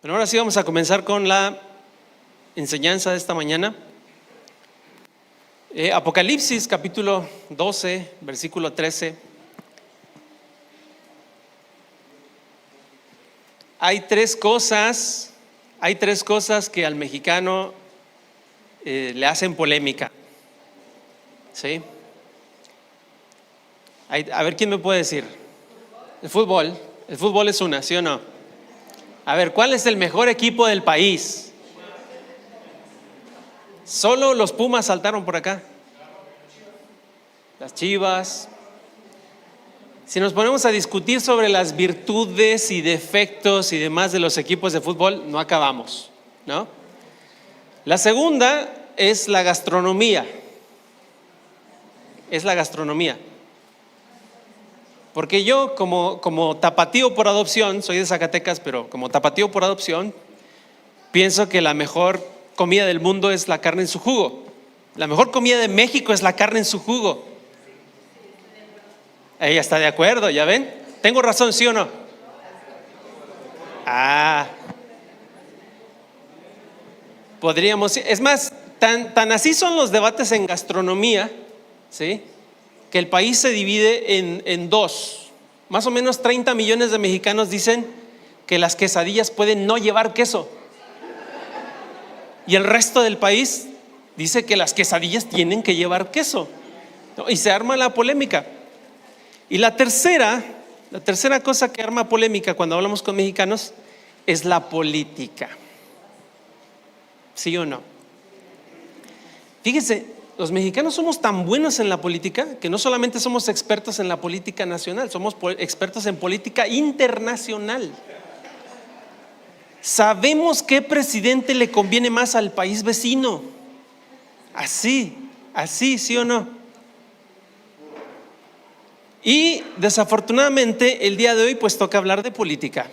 Bueno, ahora sí vamos a comenzar con la enseñanza de esta mañana. Apocalipsis capítulo 12, versículo 13. Hay tres cosas que al mexicano le hacen polémica. ¿Sí? A ver, ¿quién me puede decir? El fútbol es una, ¿sí o no? A ver, ¿cuál es el mejor equipo del país? Solo los Pumas saltaron por acá. Las Chivas. Si nos ponemos a discutir sobre las virtudes y defectos y demás de los equipos de fútbol, no acabamos, ¿no? La segunda es la gastronomía. Porque yo como tapatío por adopción, soy de Zacatecas, pero como tapatío por adopción, pienso que la mejor comida del mundo es la carne en su jugo. La mejor comida de México es la carne en su jugo. Ella está de acuerdo, ¿ya ven? ¿Tengo razón, sí o no? Podríamos, es más, tan así son los debates en gastronomía, ¿sí? Que el país se divide en dos. Más o menos 30 millones de mexicanos dicen que las quesadillas pueden no llevar queso. Y el resto del país dice que las quesadillas tienen que llevar queso, ¿no? Y se arma la polémica. Y la tercera cosa que arma polémica cuando hablamos con mexicanos es la política. ¿Sí o no? Fíjense, los mexicanos somos tan buenos en la política que no solamente somos expertos en la política nacional, somos expertos en política internacional. Sabemos qué presidente le conviene más al país vecino. Así, ¿sí o no? Y desafortunadamente el día de hoy pues toca hablar de política.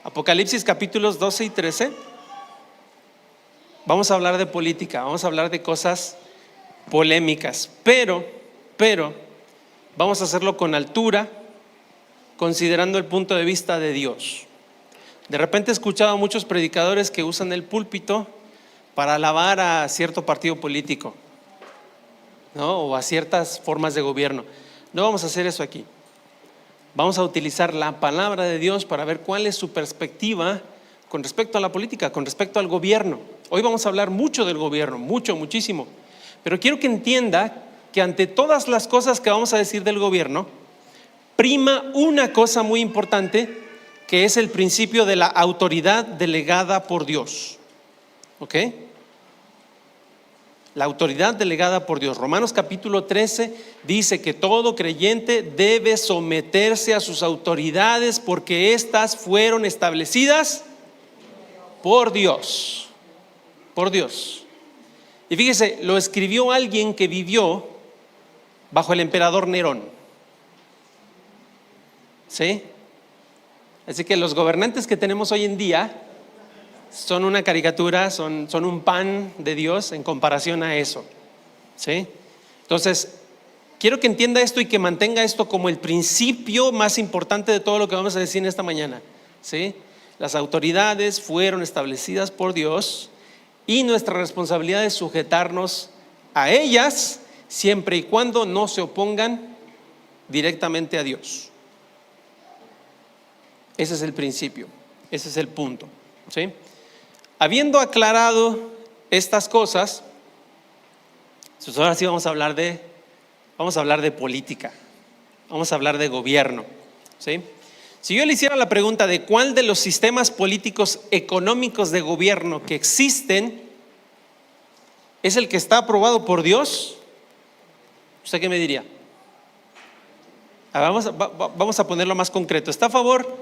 Apocalipsis capítulos 12 y 13. Vamos a hablar de política, vamos a hablar de cosas polémicas, pero vamos a hacerlo con altura, considerando el punto de vista de Dios. De repente he escuchado a muchos predicadores que usan el púlpito para alabar a cierto partido político, ¿no? O a ciertas formas de gobierno. No vamos a hacer eso aquí. Vamos a utilizar la palabra de Dios para ver cuál es su perspectiva con respecto a la política, con respecto al gobierno. Hoy vamos a hablar mucho del gobierno, muchísimo. Pero quiero que entienda que ante todas las cosas que vamos a decir del gobierno, prima una cosa muy importante, que es el principio de la autoridad delegada por Dios. ¿Ok? La autoridad delegada por Dios. Romanos capítulo 13 dice que todo creyente debe someterse a sus autoridades porque éstas fueron establecidas por Dios. Por Dios. Y fíjese, lo escribió alguien que vivió bajo el emperador Nerón. ¿Sí? Así que los gobernantes que tenemos hoy en día son una caricatura, son un pan de Dios en comparación a eso. ¿Sí? Entonces, quiero que entienda esto y que mantenga esto como el principio más importante de todo lo que vamos a decir en esta mañana. ¿Sí? Las autoridades fueron establecidas por Dios y nuestra responsabilidad es sujetarnos a ellas siempre y cuando no se opongan directamente a Dios. Ese es el principio, ese es el punto. ¿Sí? Habiendo aclarado estas cosas, pues ahora sí vamos a hablar de política, vamos a hablar de gobierno. ¿Sí? Si yo le hiciera la pregunta de cuál de los sistemas políticos económicos de gobierno que existen es el que está aprobado por Dios, ¿usted qué me diría? Vamos a ponerlo más concreto. ¿Está a favor?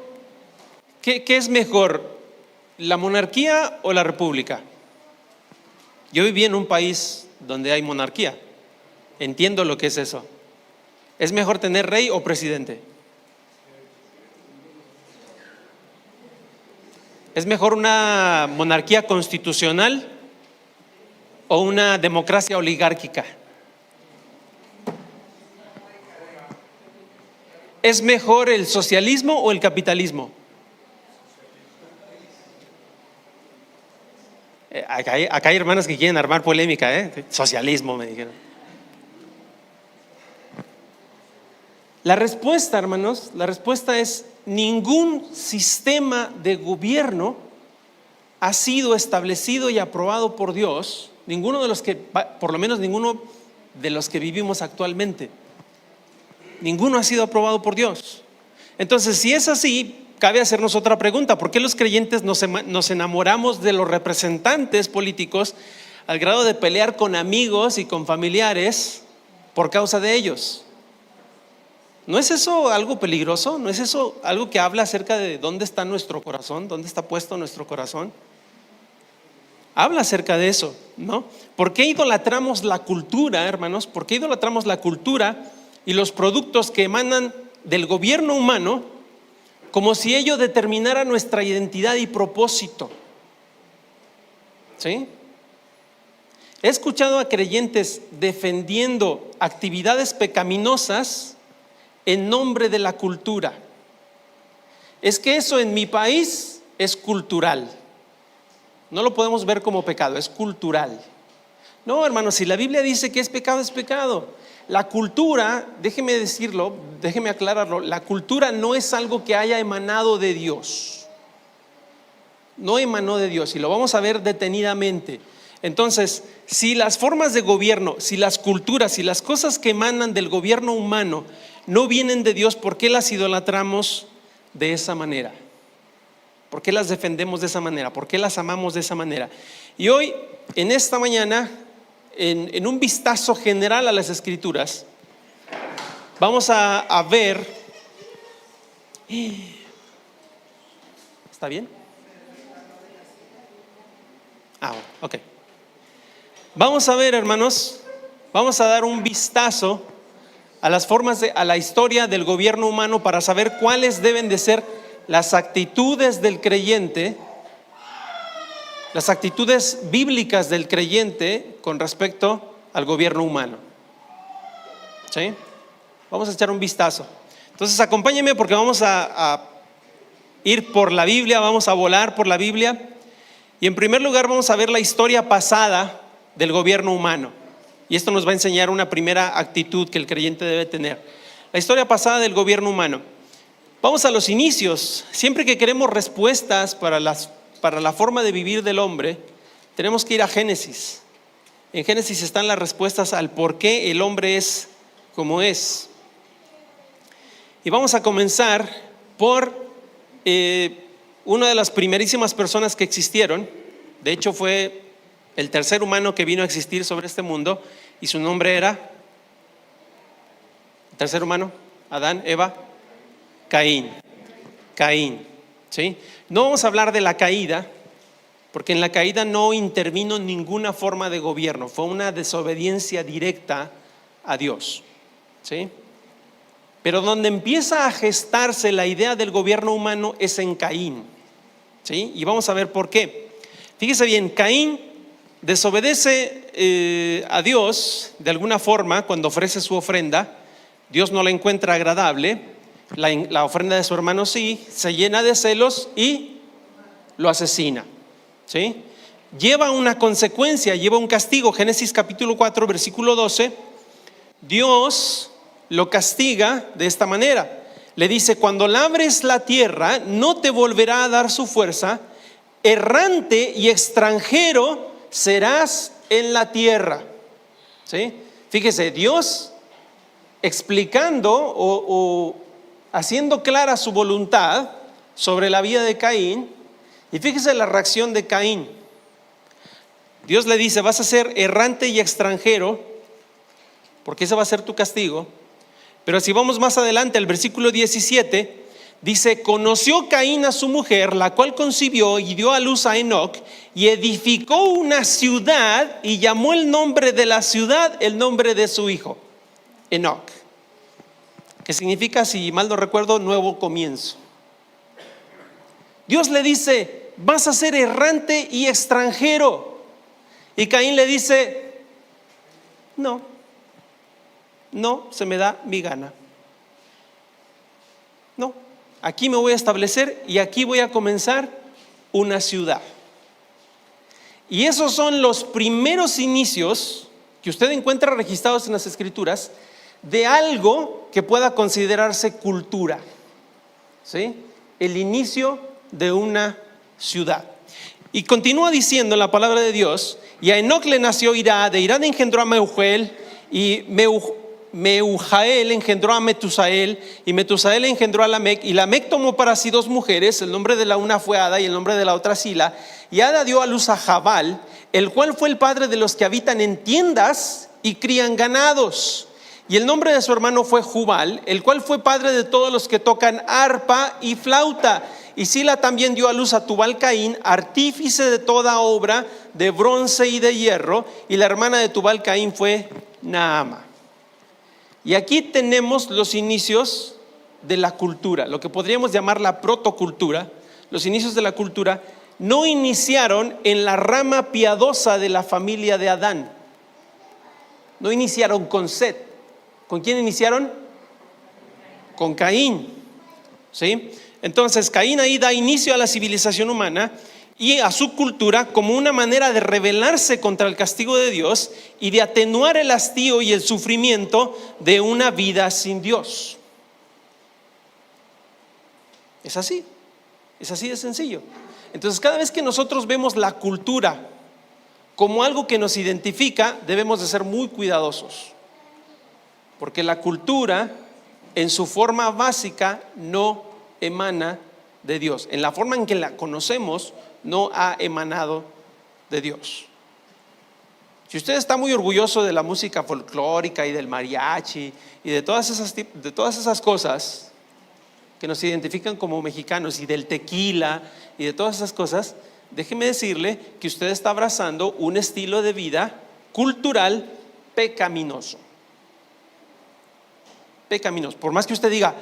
¿Qué es mejor, la monarquía o la república? Yo viví en un país donde hay monarquía, entiendo lo que es eso. ¿Es mejor tener rey o presidente? ¿Es mejor una monarquía constitucional o una democracia oligárquica? ¿Es mejor el socialismo o el capitalismo? Acá hay hermanas que quieren armar polémica, socialismo, me dijeron. La respuesta, hermanos, la respuesta es: ningún sistema de gobierno ha sido establecido y aprobado por Dios, ninguno de los que, por lo menos ninguno de los que vivimos actualmente, ninguno ha sido aprobado por Dios. Entonces, si es así, cabe hacernos otra pregunta: ¿por qué los creyentes nos enamoramos de los representantes políticos al grado de pelear con amigos y con familiares por causa de ellos? ¿No es eso algo peligroso? ¿No es eso algo que habla acerca de dónde está nuestro corazón? ¿Dónde está puesto nuestro corazón? Habla acerca de eso, ¿no? ¿Por qué idolatramos la cultura, hermanos? ¿Por qué idolatramos la cultura y los productos que emanan del gobierno humano como si ello determinara nuestra identidad y propósito? ¿Sí? He escuchado a creyentes defendiendo actividades pecaminosas en nombre de la cultura. Es que eso en mi país es cultural. No lo podemos ver como pecado, es cultural. No, hermanos, si la Biblia dice que es pecado, es pecado. La cultura, déjeme decirlo, déjeme aclararlo, la cultura no es algo que haya emanado de Dios. No emanó de Dios, y lo vamos a ver detenidamente. Entonces, si las formas de gobierno, si las culturas, si las cosas que emanan del gobierno humano no vienen de Dios, ¿por qué las idolatramos de esa manera? ¿Por qué las defendemos de esa manera? ¿Por qué las amamos de esa manera? Y hoy, en esta mañana, en un vistazo general a las Escrituras, vamos a ver. ¿Está bien? Ok. Vamos a ver, hermanos, vamos a dar un vistazo a las formas a la historia del gobierno humano para saber cuáles deben de ser las actitudes del creyente, las actitudes bíblicas del creyente con respecto al gobierno humano. ¿Sí? Vamos a echar un vistazo. Entonces, acompáñenme porque vamos a ir por la Biblia, vamos a volar por la Biblia. Y en primer lugar vamos a ver la historia pasada del gobierno humano. Y esto nos va a enseñar una primera actitud que el creyente debe tener. La historia pasada del gobierno humano. Vamos a los inicios. Siempre que queremos respuestas para la forma de vivir del hombre, tenemos que ir a Génesis. En Génesis están las respuestas al por qué el hombre es como es. Y vamos a comenzar por una de las primerísimas personas que existieron. De hecho, fue el tercer humano que vino a existir sobre este mundo, y su nombre era, el tercer humano, Adán, Eva, Caín. ¿Sí? No vamos a hablar de la caída, porque en la caída no intervino ninguna forma de gobierno, fue una desobediencia directa a Dios. ¿Sí? Pero donde empieza a gestarse la idea del gobierno humano es en Caín. ¿Sí? Y vamos a ver por qué. Fíjese bien, Caín desobedece a Dios de alguna forma cuando ofrece su ofrenda. Dios no la encuentra agradable, la ofrenda de su hermano sí, se llena de celos y lo asesina. ¿Sí? Lleva una consecuencia, lleva un castigo. Génesis capítulo 4 versículo 12, Dios lo castiga de esta manera. Le dice: cuando labres la tierra, no te volverá a dar su fuerza, errante y extranjero serás en la tierra. ¿Sí? Fíjese, Dios explicando o haciendo clara su voluntad sobre la vida de Caín. Y fíjese la reacción de Caín. Dios le dice: vas a ser errante y extranjero, porque ese va a ser tu castigo. Pero si vamos más adelante al versículo 17, dice: conoció Caín a su mujer, la cual concibió y dio a luz a Enoc, y edificó una ciudad y llamó el nombre de la ciudad el nombre de su hijo, Enoc, que significa, si mal no recuerdo, nuevo comienzo. Dios le dice: vas a ser errante y extranjero. Y Caín le dice: no se me da mi gana. No, aquí me voy a establecer y aquí voy a comenzar una ciudad. Y esos son los primeros inicios que usted encuentra registrados en las Escrituras de algo que pueda considerarse cultura, ¿sí? El inicio de una ciudad. Y continúa diciendo la palabra de Dios: y a Enoc le nació Irad, de Irad engendró a Meujael, y Meujael engendró a Metusael, y Metusael engendró a Lamec, y Lamec tomó para sí 2 mujeres, el nombre de la una fue Ada y el nombre de la otra Sila, y Ada dio a luz a Jabal, el cual fue el padre de los que habitan en tiendas y crían ganados. Y el nombre de su hermano fue Jubal, el cual fue padre de todos los que tocan arpa y flauta. Y Sila también dio a luz a Tubal Caín, artífice de toda obra de bronce y de hierro, y la hermana de Tubal Caín fue Naama. Y aquí tenemos los inicios de la cultura, lo que podríamos llamar la protocultura. Los inicios de la cultura no iniciaron en la rama piadosa de la familia de Adán, no iniciaron con Set. ¿Con quién iniciaron? Con Caín, ¿sí? Entonces Caín ahí da inicio a la civilización humana y a su cultura como una manera de rebelarse contra el castigo de Dios y de atenuar el hastío y el sufrimiento de una vida sin Dios. Es así de sencillo. Entonces, cada vez que nosotros vemos la cultura como algo que nos identifica, debemos de ser muy cuidadosos, porque la cultura en su forma básica no emana de Dios. En la forma en que la conocemos, no ha emanado de Dios. Si usted está muy orgulloso de la música folclórica y del mariachi y de todas esas cosas que nos identifican como mexicanos, y del tequila y de todas esas cosas, déjeme decirle que usted está abrazando un estilo de vida cultural pecaminoso. Por más que usted diga: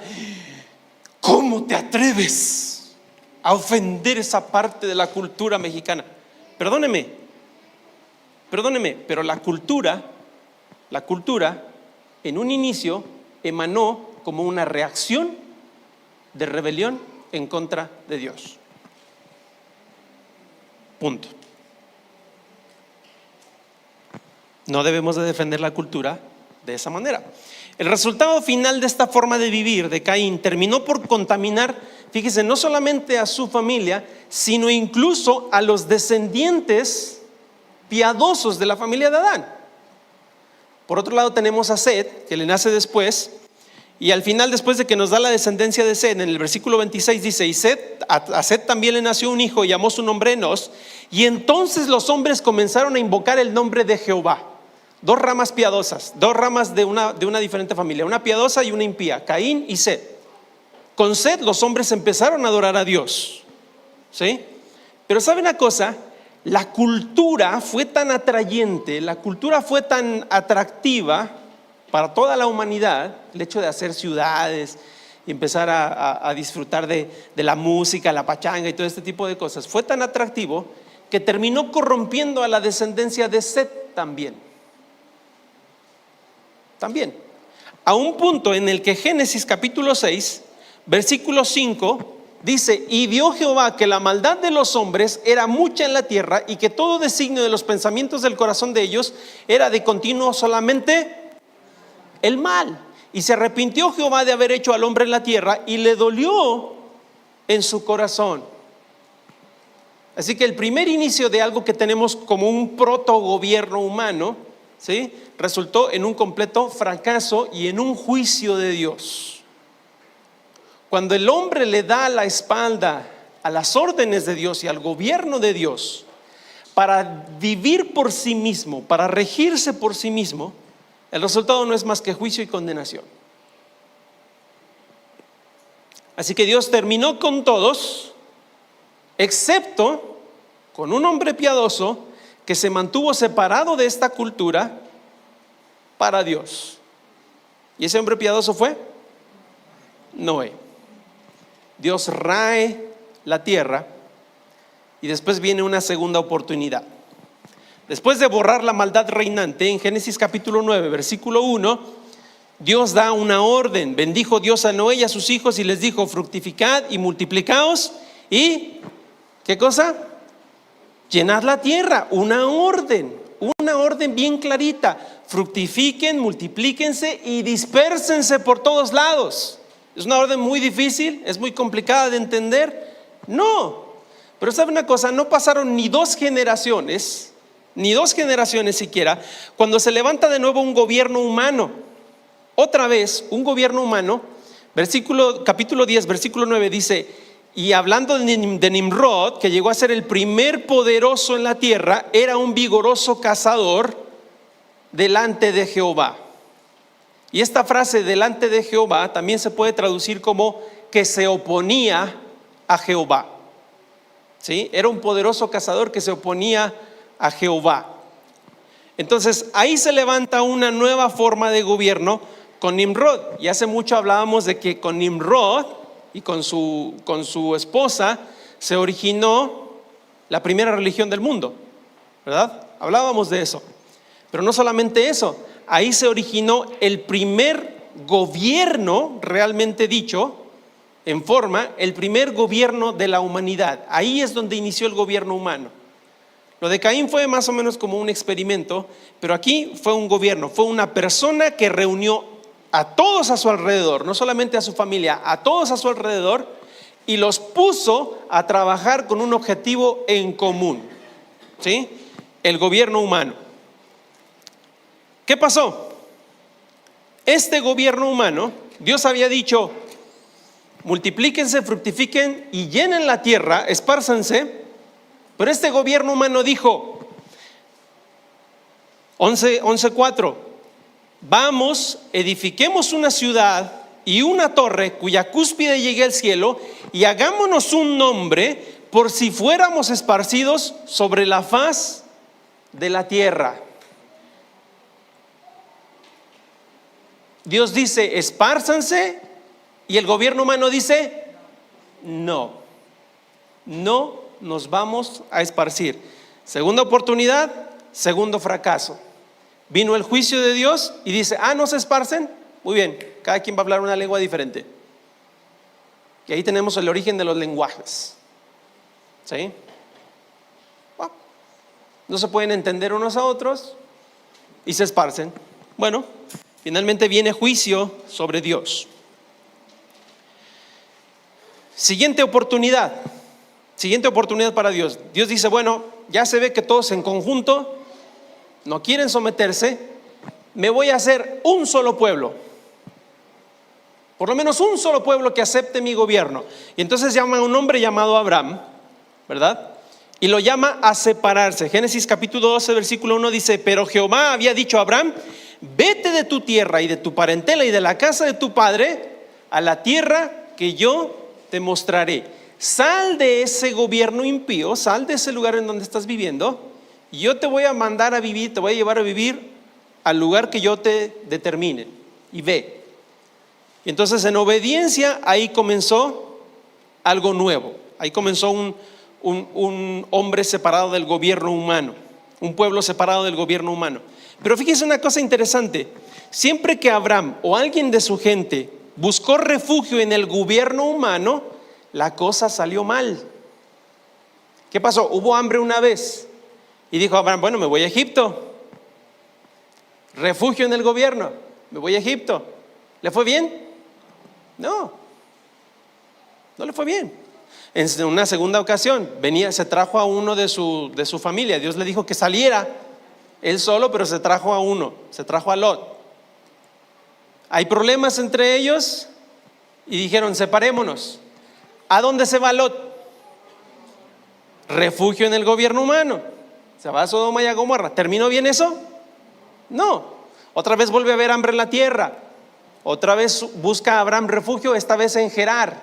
¿cómo te atreves a ofender esa parte de la cultura mexicana? Perdóneme, pero la cultura en un inicio emanó como una reacción de rebelión en contra de Dios. Punto. No debemos de defender la cultura de esa manera. El resultado final de esta forma de vivir de Caín terminó por contaminar, fíjese, no solamente a su familia, sino incluso a los descendientes piadosos de la familia de Adán. Por otro lado tenemos a Set, que le nace después, y al final, después de que nos da la descendencia de Set, en el versículo 26 dice: y a Set también le nació un hijo y llamó su nombre Enos, y entonces los hombres comenzaron a invocar el nombre de Jehová. 2 ramas piadosas, 2 ramas de una diferente familia, una piadosa y una impía, Caín y Set. Con Set los hombres empezaron a adorar a Dios, ¿sí? Pero ¿sabe una cosa? La cultura fue tan atrayente, la cultura fue tan atractiva para toda la humanidad, el hecho de hacer ciudades y empezar a disfrutar de la música, la pachanga y todo este tipo de cosas, fue tan atractivo que terminó corrompiendo a la descendencia de Set también, a un punto en el que Génesis capítulo 6 versículo 5 dice: y vio Jehová que la maldad de los hombres era mucha en la tierra, y que todo designio de los pensamientos del corazón de ellos era de continuo solamente el mal. Y se arrepintió Jehová de haber hecho al hombre en la tierra, y le dolió en su corazón. Así que el primer inicio de algo que tenemos como un protogobierno humano, ¿sí?, resultó en un completo fracaso y en un juicio de Dios. Cuando el hombre le da la espalda a las órdenes de Dios y al gobierno de Dios para vivir por sí mismo, para regirse por sí mismo, el resultado no es más que juicio y condenación. Así que Dios terminó con todos, excepto con un hombre piadoso que se mantuvo separado de esta cultura para Dios. ¿Y ese hombre piadoso fue? Noé. Dios rae la tierra y después viene una segunda oportunidad. Después de borrar la maldad reinante, en Génesis capítulo 9 versículo 1, Dios da una orden. Bendijo Dios a Noé y a sus hijos y les dijo: fructificad y multiplicaos y ¿qué cosa? llenad la tierra, una orden bien clarita. Fructifiquen, multiplíquense y dispérsense por todos lados. ¿Es una orden muy difícil? ¿Es muy complicada de entender? No. Pero ¿sabe una cosa? No pasaron ni dos generaciones siquiera, cuando se levanta de nuevo un gobierno humano. Otra vez, un gobierno humano. Capítulo 10, versículo 9 dice: y hablando de Nimrod, que llegó a ser el primer poderoso en la tierra, era un vigoroso cazador delante de Jehová. Y esta frase, delante de Jehová, también se puede traducir como que se oponía a Jehová. ¿Sí? Era un poderoso cazador que se oponía a Jehová. Entonces ahí se levanta una nueva forma de gobierno con Nimrod. Y hace mucho hablábamos de que con Nimrod y con su esposa se originó la primera religión del mundo, ¿verdad? Hablábamos de eso. Pero no solamente eso, ahí se originó el primer gobierno, realmente dicho, en forma, el primer gobierno de la humanidad. Ahí es donde inició el gobierno humano. Lo de Caín fue más o menos como un experimento, pero aquí fue un gobierno, fue una persona que reunió a todos a su alrededor, no solamente a su familia, a todos a su alrededor, y los puso a trabajar con un objetivo en común, ¿sí? El gobierno humano. ¿Qué pasó? Este gobierno humano, Dios había dicho: multiplíquense, fructifiquen y llenen la tierra, espárzanse. Pero este gobierno humano dijo, 11:4, vamos, edifiquemos una ciudad y una torre cuya cúspide llegue al cielo, y hagámonos un nombre por si fuéramos esparcidos sobre la faz de la tierra. Dios dice: espárzanse, y el gobierno humano dice: no nos vamos a esparcir. Segunda oportunidad, segundo fracaso. Vino el juicio de Dios y dice: ¿no se esparcen? Muy bien, cada quien va a hablar una lengua diferente. Y ahí tenemos el origen de los lenguajes, ¿sí? No se pueden entender unos a otros y se esparcen. Bueno, finalmente viene juicio sobre Dios. Siguiente oportunidad para Dios. Dios dice: bueno, ya se ve que todos en conjunto no quieren someterse, me voy a hacer un solo pueblo, por lo menos un solo pueblo que acepte mi gobierno. Y entonces llama a un hombre llamado Abraham, ¿verdad? Y lo llama a separarse. Génesis capítulo 12 versículo 1 dice: pero Jehová había dicho a Abraham: vete de tu tierra y de tu parentela y de la casa de tu padre a la tierra que yo te mostraré. Sal de ese gobierno impío, sal de ese lugar en donde estás viviendo, y yo te voy a mandar a vivir, te voy a llevar a vivir al lugar que yo te determine, y ve. Y entonces, en obediencia, ahí comenzó algo nuevo. Ahí comenzó un hombre separado del gobierno humano, un pueblo separado del gobierno humano. Pero fíjese una cosa interesante: siempre que Abraham o alguien de su gente buscó refugio en el gobierno humano, la cosa salió mal. ¿Qué pasó? Hubo hambre una vez y dijo Abraham: bueno, me voy a Egipto, refugio en el gobierno, me voy a Egipto. ¿Le fue bien? No le fue bien. En una segunda ocasión se trajo a uno de su familia. Dios le dijo que saliera él solo, pero se trajo a Lot. Hay problemas entre ellos y dijeron: separémonos. ¿A dónde se va Lot? Refugio en el gobierno humano. Se va a Sodoma y a Gomorra. ¿Terminó bien eso? No. Otra vez vuelve a haber hambre en la tierra. Otra vez busca a Abraham refugio, esta vez en Gerar.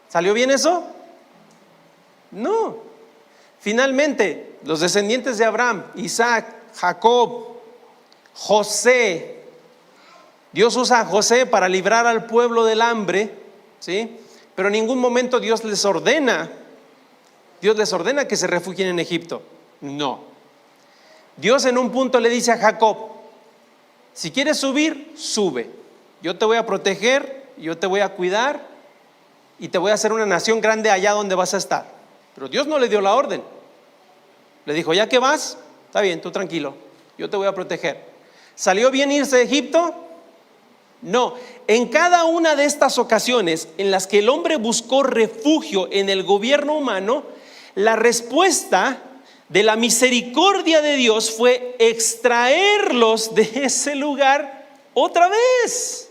¿Salió bien eso? No. Finalmente, los descendientes de Abraham, Isaac, Jacob, José. Dios usa a José para librar al pueblo del hambre, ¿sí? Pero en ningún momento Dios les ordena que se refugien en Egipto. No. Dios en un punto le dice a Jacob: si quieres subir, sube. Yo te voy a proteger, yo te voy a cuidar y te voy a hacer una nación grande allá donde vas a estar. Pero Dios no le dio la orden. Le dijo, ya que vas, está bien, tú tranquilo, yo te voy a proteger. ¿Salió bien irse de Egipto? No. En cada una de estas ocasiones en las que el hombre buscó refugio en el gobierno humano, la respuesta de la misericordia de Dios fue extraerlos de ese lugar otra vez.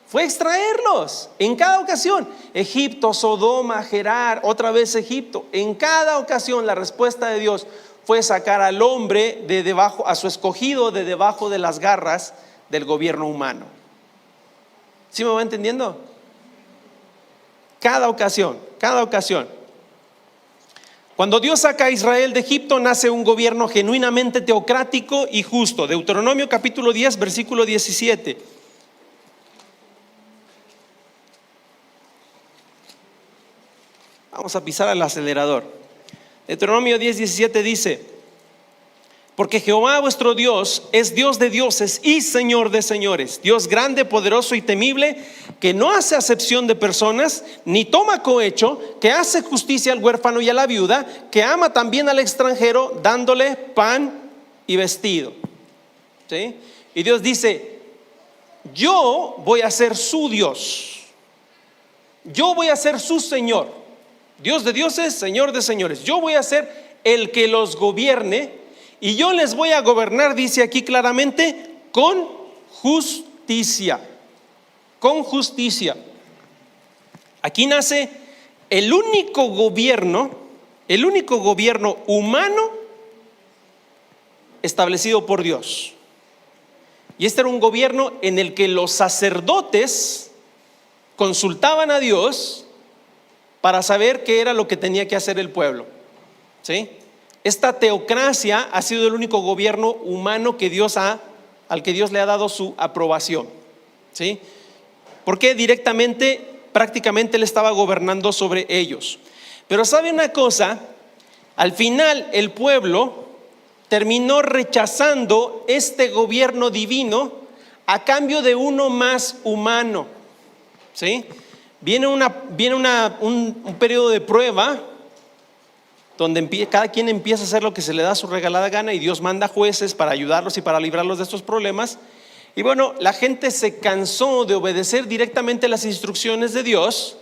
Fue extraerlos en cada ocasión. Egipto, Sodoma, Gerar, otra vez Egipto. En cada ocasión la respuesta de Dios fue sacar al hombre de debajo, a su escogido de debajo de las garras del gobierno humano. ¿Sí me va entendiendo? Cada ocasión, cada ocasión. Cuando Dios saca a Israel de Egipto, nace un gobierno genuinamente teocrático y justo. Deuteronomio capítulo 10, versículo 17. Vamos a pisar al acelerador. Deuteronomio 10, 17 dice: porque Jehová vuestro Dios es Dios de dioses y Señor de señores, Dios grande, poderoso y temible, que no hace acepción de personas, ni toma cohecho, que hace justicia al huérfano y a la viuda, que ama también al extranjero, dándole pan y vestido. ¿Sí? Y Dios dice: yo voy a ser su Dios, yo voy a ser su Señor, Dios de dioses, Señor de señores. Yo voy a ser el que los gobierne, y yo les voy a gobernar, dice aquí claramente, con justicia. Con justicia. Aquí nace el único gobierno humano establecido por Dios. Y este era un gobierno en el que los sacerdotes consultaban a Dios para saber qué era lo que tenía que hacer el pueblo. ¿Sí? Esta teocracia ha sido el único gobierno humano al que Dios le ha dado su aprobación. ¿Sí? Porque directamente, prácticamente él estaba gobernando sobre ellos. Pero ¿sabe una cosa? Al final el pueblo terminó rechazando este gobierno divino a cambio de uno más humano. ¿Sí? Viene un periodo de prueba donde cada quien empieza a hacer lo que se le da su regalada gana, y Dios manda jueces para ayudarlos y para librarlos de estos problemas. Y bueno, la gente se cansó de obedecer directamente las instrucciones de Dios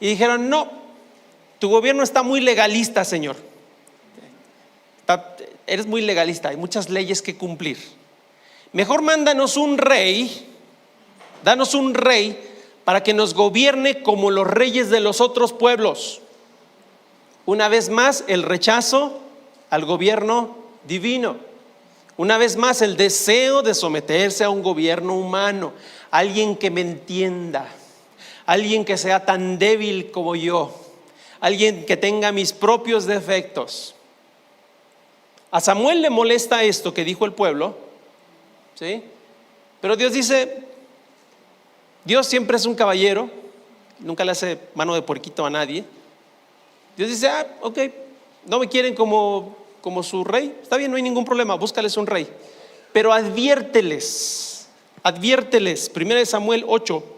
y dijeron: no, tu gobierno está muy legalista, Señor. Eres muy legalista, hay muchas leyes que cumplir. Mejor mándanos un rey, danos un rey para que nos gobierne como los reyes de los otros pueblos. Una vez más, el rechazo al gobierno divino. Una vez más, el deseo de someterse a un gobierno humano. Alguien que me entienda, alguien que sea tan débil como yo, alguien que tenga mis propios defectos. A Samuel le molesta esto que dijo el pueblo, ¿sí? Pero Dios dice, Dios siempre es un caballero, nunca le hace mano de puerquito a nadie. Dios dice: ok, no me quieren como su rey, está bien, no hay ningún problema, búscales un rey. Pero adviérteles, 1 Samuel 8.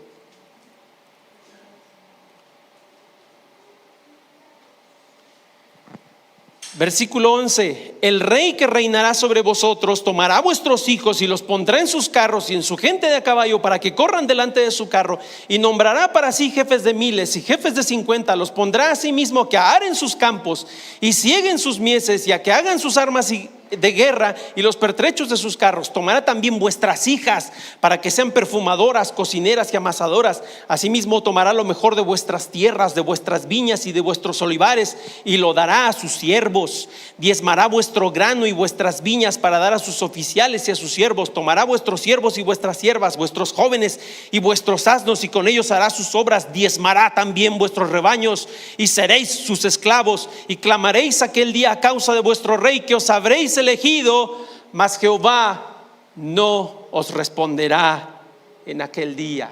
Versículo 11: el rey que reinará sobre vosotros tomará a vuestros hijos y los pondrá en sus carros y en su gente de a caballo para que corran delante de su carro, y nombrará para sí jefes de miles y jefes de 50. Los pondrá a sí mismo que aren sus campos y cieguen sus mieses, y a que hagan sus armas de guerra y los pertrechos de sus carros. Tomará también vuestras hijas para que sean perfumadoras, cocineras y amasadoras. Asimismo tomará lo mejor de vuestras tierras, de vuestras viñas y de vuestros olivares, y lo dará a sus siervos. Diezmará vuestro grano y vuestras viñas para dar a sus oficiales y a sus siervos. Tomará vuestros siervos y vuestras siervas, vuestros jóvenes y vuestros asnos, y con ellos hará sus obras. Diezmará también vuestros rebaños y seréis sus esclavos. Y clamaréis aquel día a causa de vuestro rey, que os habréis elegido, mas Jehová no os responderá en aquel día.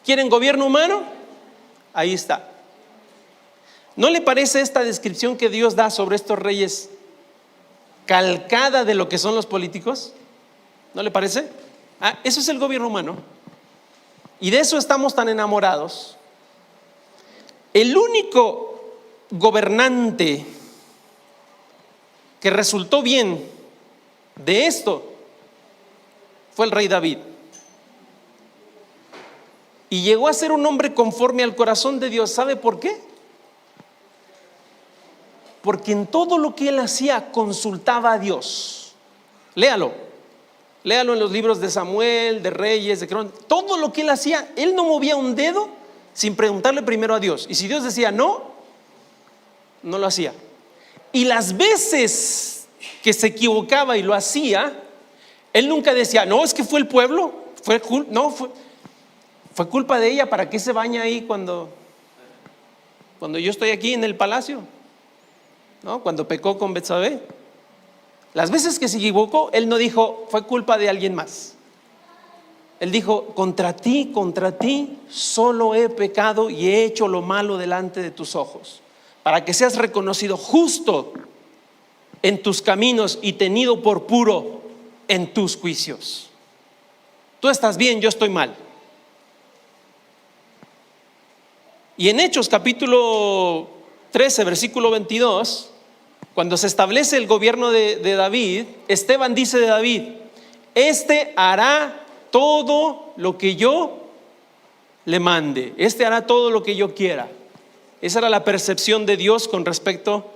¿Quieren gobierno humano? Ahí está. ¿No le parece esta descripción que Dios da sobre estos reyes calcada de lo que son los políticos? ¿No le parece? Eso es el gobierno humano. Y de eso estamos tan enamorados. El único gobernante que resultó bien de esto fue el rey David. Y llegó a ser un hombre conforme al corazón de Dios. ¿Sabe por qué? Porque en todo lo que él hacía consultaba a Dios. Léalo en los libros de Samuel, de Reyes, de Crónicas. Todo lo que él hacía, él no movía un dedo sin preguntarle primero a Dios. Y si Dios decía no, no lo hacía. Y las veces que se equivocaba y lo hacía, él nunca decía, no, es que fue el pueblo, fue culpa de ella. ¿Para qué se baña ahí cuando yo estoy aquí en el palacio? ¿No? Cuando pecó con Betsabé. Las veces que se equivocó, él no dijo, fue culpa de alguien más. Él dijo, contra ti solo he pecado y he hecho lo malo delante de tus ojos, para que seas reconocido justo en tus caminos y tenido por puro en tus juicios. Tú estás bien, yo estoy mal. Y en Hechos capítulo 13, versículo 22, cuando se establece el gobierno de David, Esteban dice de David, este hará todo lo que yo le mande, este hará todo lo que yo quiera. Esa era la percepción de Dios con respecto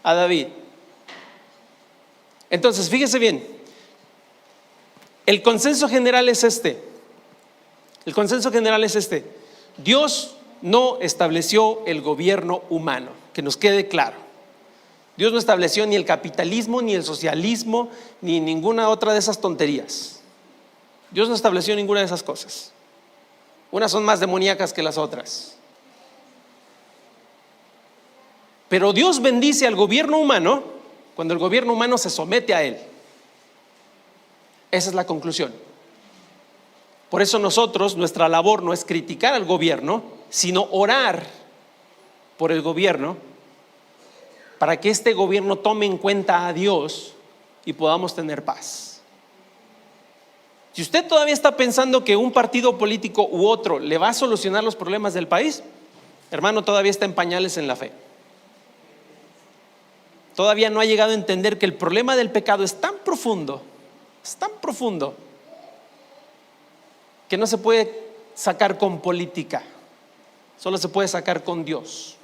a David. Entonces, fíjese bien, el consenso general es este. Dios no estableció el gobierno humano, que nos quede claro. Dios no estableció ni el capitalismo, ni el socialismo, ni ninguna otra de esas tonterías. Dios no estableció ninguna de esas cosas. Unas son más demoníacas que las otras. Pero Dios bendice al gobierno humano cuando el gobierno humano se somete a él. Esa es la conclusión. Por eso nuestra labor no es criticar al gobierno, sino orar por el gobierno para que este gobierno tome en cuenta a Dios y podamos tener paz. Si usted todavía está pensando que un partido político u otro le va a solucionar los problemas del país, hermano, todavía está en pañales en la fe. Todavía no ha llegado a entender que el problema del pecado es tan profundo, que no se puede sacar con política, solo se puede sacar con Dios.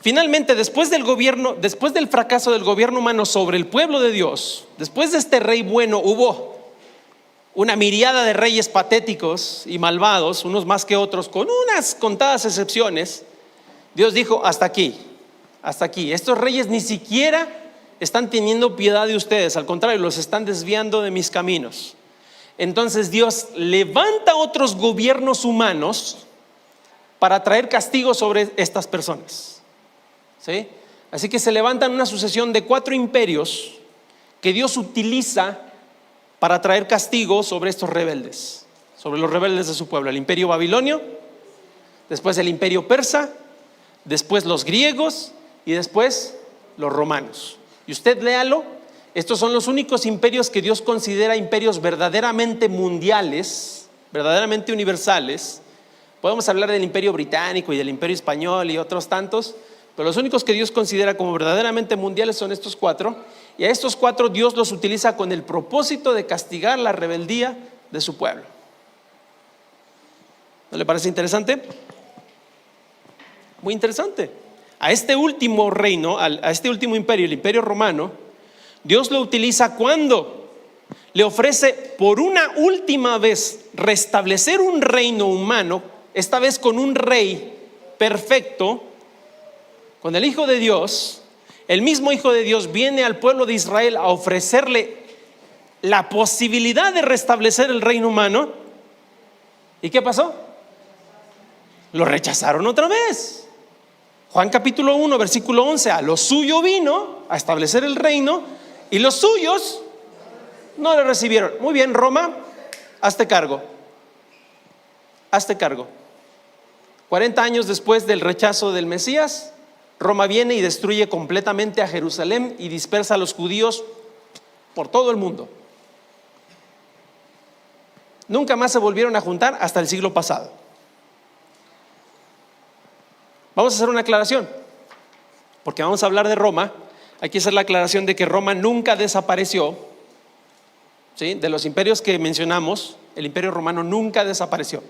Finalmente, después del fracaso del gobierno humano sobre el pueblo de Dios, después de este rey bueno, hubo una miriada de reyes patéticos y malvados, unos más que otros, con unas contadas excepciones. Dios dijo, hasta aquí. Estos reyes ni siquiera están teniendo piedad de ustedes, al contrario, los están desviando de mis caminos. Entonces Dios levanta otros gobiernos humanos para traer castigo sobre estas personas. ¿Sí? Así que se levantan una sucesión de 4 imperios que Dios utiliza para traer castigo sobre estos rebeldes, sobre los rebeldes de su pueblo. El imperio babilonio, después el imperio persa, después los griegos y después los romanos. Y usted léalo, estos son los únicos imperios que Dios considera imperios verdaderamente mundiales, verdaderamente universales. Podemos hablar del imperio británico y del imperio español y otros tantos, pero los únicos que Dios considera como verdaderamente mundiales son estos 4, y a estos 4 Dios los utiliza con el propósito de castigar la rebeldía de su pueblo. ¿No le parece interesante? Muy interesante. A este último reino, a este último imperio, el imperio romano, Dios lo utiliza cuando le ofrece por una última vez restablecer un reino humano, esta vez con un rey perfecto, con el Hijo de Dios. El mismo Hijo de Dios viene al pueblo de Israel a ofrecerle la posibilidad de restablecer el reino humano. ¿Y qué pasó? Lo rechazaron otra vez. Juan capítulo 1, versículo 11, a lo suyo vino a establecer el reino y los suyos no le recibieron. Muy bien, Roma, hazte cargo. 40 años después del rechazo del Mesías, Roma viene y destruye completamente a Jerusalén y dispersa a los judíos por todo el mundo. Nunca más se volvieron a juntar hasta el siglo pasado. Vamos a hacer una aclaración, porque vamos a hablar de Roma. Hay que hacer la aclaración de que Roma nunca desapareció, ¿sí? De los imperios que mencionamos, el imperio romano nunca desapareció.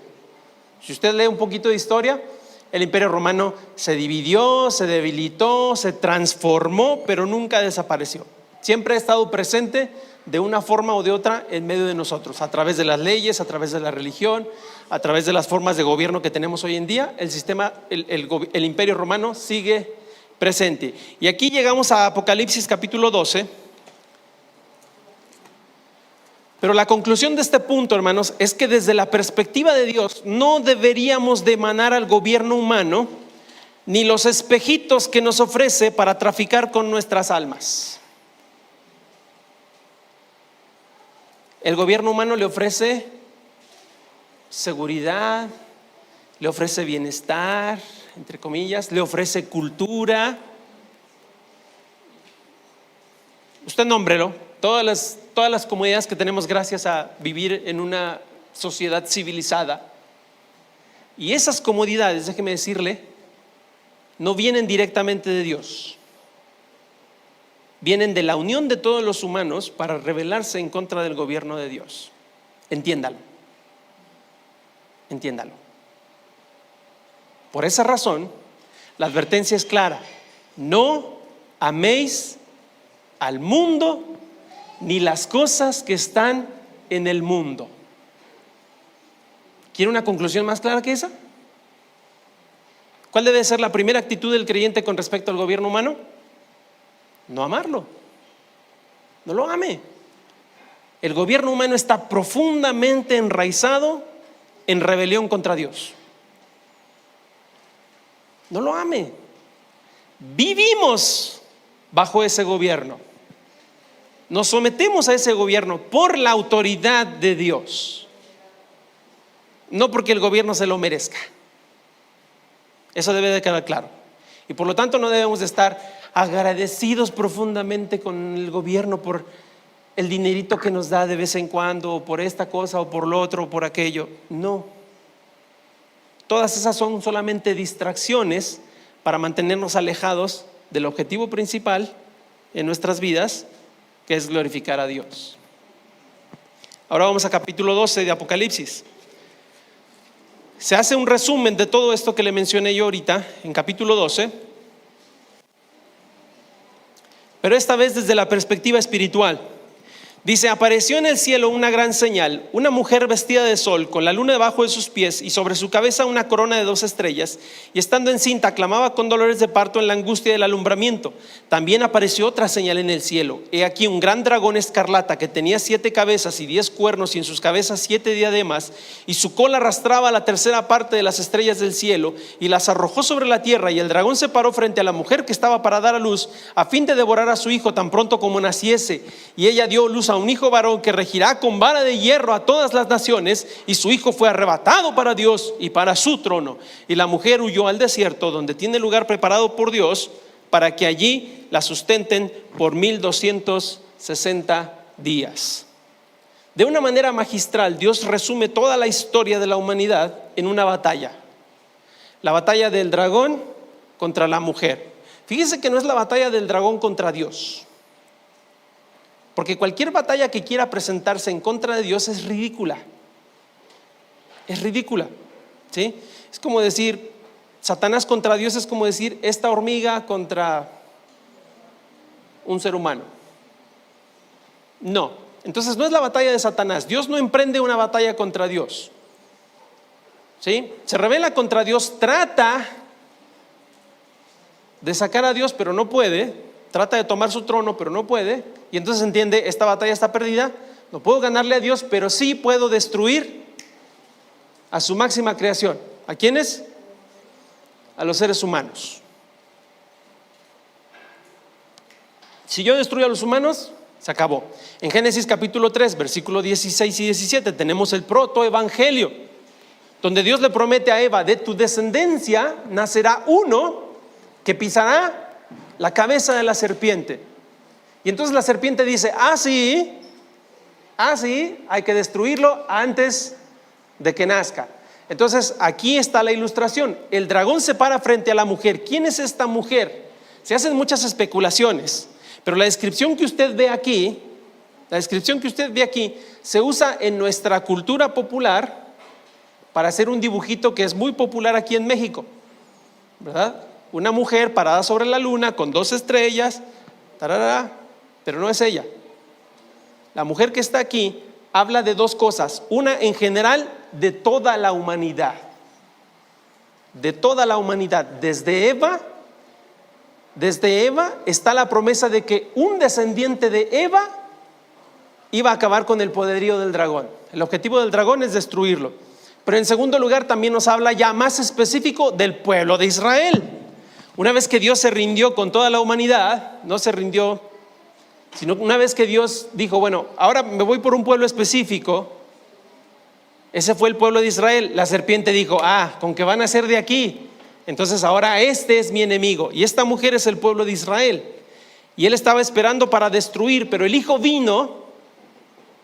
Si usted lee un poquito de historia, el imperio romano se dividió, se debilitó, se transformó, pero nunca desapareció. Siempre ha estado presente de una forma o de otra en medio de nosotros, a través de las leyes, a través de la religión, a través de las formas de gobierno que tenemos hoy en día. El sistema, el imperio romano sigue presente. Y aquí llegamos a Apocalipsis capítulo 12. Pero la conclusión de este punto, hermanos, es que desde la perspectiva de Dios no deberíamos de emanar al gobierno humano ni los espejitos que nos ofrece para traficar con nuestras almas. El gobierno humano le ofrece seguridad, le ofrece bienestar, entre comillas, le ofrece cultura. Usted nómbrelo, todas las comodidades que tenemos gracias a vivir en una sociedad civilizada. Y esas comodidades, déjeme decirle, no vienen directamente de Dios. Vienen de la unión de todos los humanos para rebelarse en contra del gobierno de Dios. Entiéndalo. Entiéndalo. Por esa razón, la advertencia es clara: no améis al mundo ni las cosas que están en el mundo. ¿Quiere una conclusión más clara que esa? ¿Cuál debe ser la primera actitud del creyente con respecto al gobierno humano? No amarlo. No lo ame. El gobierno humano está profundamente enraizado en rebelión contra Dios. No lo ame. Vivimos bajo ese gobierno. Nos sometemos a ese gobierno por la autoridad de Dios, no porque el gobierno se lo merezca. Eso debe de quedar claro. Y por lo tanto no debemos de estar agradecidos profundamente con el gobierno por el dinerito que nos da de vez en cuando, o por esta cosa, o por lo otro, o por aquello. No. Todas esas son solamente distracciones para mantenernos alejados del objetivo principal en nuestras vidas, que es glorificar a Dios. Ahora vamos a capítulo 12 de Apocalipsis. Se hace un resumen de todo esto que le mencioné yo ahorita en capítulo 12, pero esta vez desde la perspectiva espiritual. Dice: apareció en el cielo una gran señal, una mujer vestida de sol, con la luna debajo de sus pies y sobre su cabeza una corona de 2 estrellas, y estando encinta clamaba con dolores de parto en la angustia del alumbramiento. También apareció otra señal en el cielo: he aquí un gran dragón escarlata que tenía 7 cabezas y 10 cuernos, y en sus cabezas 7 diademas, y su cola arrastraba la tercera parte de las estrellas del cielo, y las arrojó sobre la tierra. Y el dragón se paró frente a la mujer que estaba para dar a luz, a fin de devorar a su hijo tan pronto como naciese. Y ella dio luz a un hijo varón que regirá con vara de hierro a todas las naciones, y su hijo fue arrebatado para Dios y para su trono. Y la mujer huyó al desierto, donde tiene lugar preparado por Dios, para que allí la sustenten por 1260 días. De una manera magistral, Dios resume toda la historia de la humanidad en una batalla: la batalla del dragón contra la mujer. Fíjese que no es la batalla del dragón contra Dios, porque cualquier batalla que quiera presentarse en contra de Dios es ridícula. Es ridícula, ¿sí? Es como decir Satanás contra Dios, es como decir esta hormiga contra un ser humano. No, entonces no es la batalla de Satanás. Dios no emprende una batalla contra Dios, ¿sí? Se rebela contra Dios, trata de sacar a Dios, pero no puede. Trata de tomar su trono, pero no puede. Y entonces entiende: esta batalla está perdida. No puedo ganarle a Dios, pero sí puedo destruir a su máxima creación. ¿A quiénes? A los seres humanos. Si yo destruyo a los humanos, se acabó. En Génesis capítulo 3, versículo 16 y 17 tenemos el protoevangelio, donde Dios le promete a Eva: de tu descendencia nacerá uno que pisará la cabeza de la serpiente. Y entonces la serpiente dice: sí, hay que destruirlo antes de que nazca. Entonces, aquí está la ilustración. El dragón se para frente a la mujer. ¿Quién es esta mujer? Se hacen muchas especulaciones, pero la descripción que usted ve aquí, se usa en nuestra cultura popular para hacer un dibujito que es muy popular aquí en México, ¿verdad? Una mujer parada sobre la luna con 2 estrellas, tarara, pero no es ella. La mujer que está aquí habla de 2 cosas. Una, en general, de toda la humanidad. De toda la humanidad. Desde Eva está la promesa de que un descendiente de Eva iba a acabar con el poderío del dragón. El objetivo del dragón es destruirlo. Pero en segundo lugar también nos habla ya más específico del pueblo de Israel. Una vez que Dios se rindió con toda la humanidad, no se rindió, sino una vez que Dios dijo, bueno, ahora me voy por un pueblo específico. Ese fue el pueblo de Israel. La serpiente dijo, con que van a ser de aquí, entonces ahora este es mi enemigo. Y esta mujer es el pueblo de Israel. Y él estaba esperando para destruir, pero el hijo vino.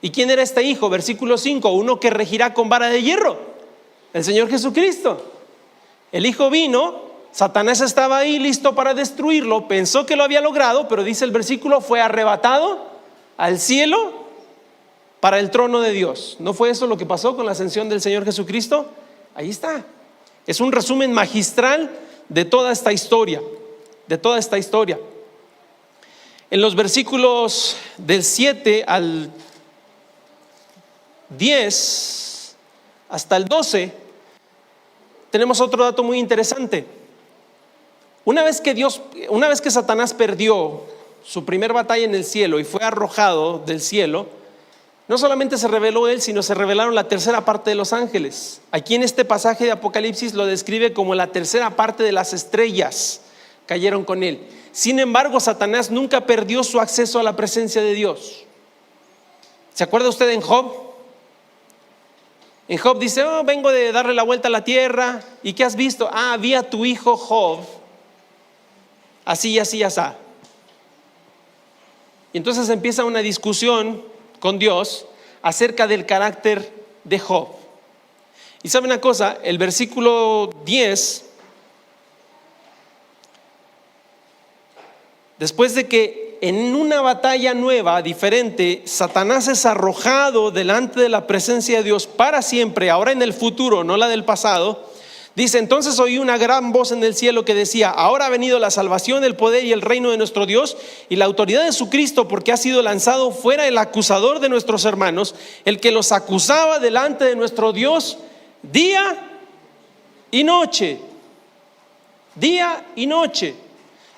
¿Y quién era este hijo? Versículo 5, uno que regirá con vara de hierro, el Señor Jesucristo. El hijo vino, Satanás estaba ahí listo para destruirlo, pensó que lo había logrado, pero dice el versículo, fue arrebatado al cielo para el trono de Dios. ¿No fue eso lo que pasó con la ascensión del Señor Jesucristo? Ahí está. Es un resumen magistral de toda esta historia, En los versículos del 7 al 10 hasta el 12 tenemos otro dato muy interesante. Una vez que Satanás perdió su primer batalla en el cielo y fue arrojado del cielo, no solamente se reveló él, sino se revelaron la tercera parte de los ángeles. Aquí en este pasaje de Apocalipsis lo describe como la tercera parte de las estrellas cayeron con él. Sin embargo, Satanás nunca perdió su acceso a la presencia de Dios. ¿Se acuerda usted en Job? En Job dice, vengo de darle la vuelta a la tierra. ¿Y qué has visto? Vi a tu hijo Job así y así y así. Y entonces empieza una discusión con Dios acerca del carácter de Job. Y sabe una cosa, el versículo 10, después de que en una batalla nueva, diferente, Satanás es arrojado delante de la presencia de Dios para siempre, ahora en el futuro, no la del pasado, dice, entonces oí una gran voz en el cielo que decía, ahora ha venido la salvación, el poder y el reino de nuestro Dios y la autoridad de su Cristo, porque ha sido lanzado fuera el acusador de nuestros hermanos, el que los acusaba delante de nuestro Dios día y noche. Día y noche.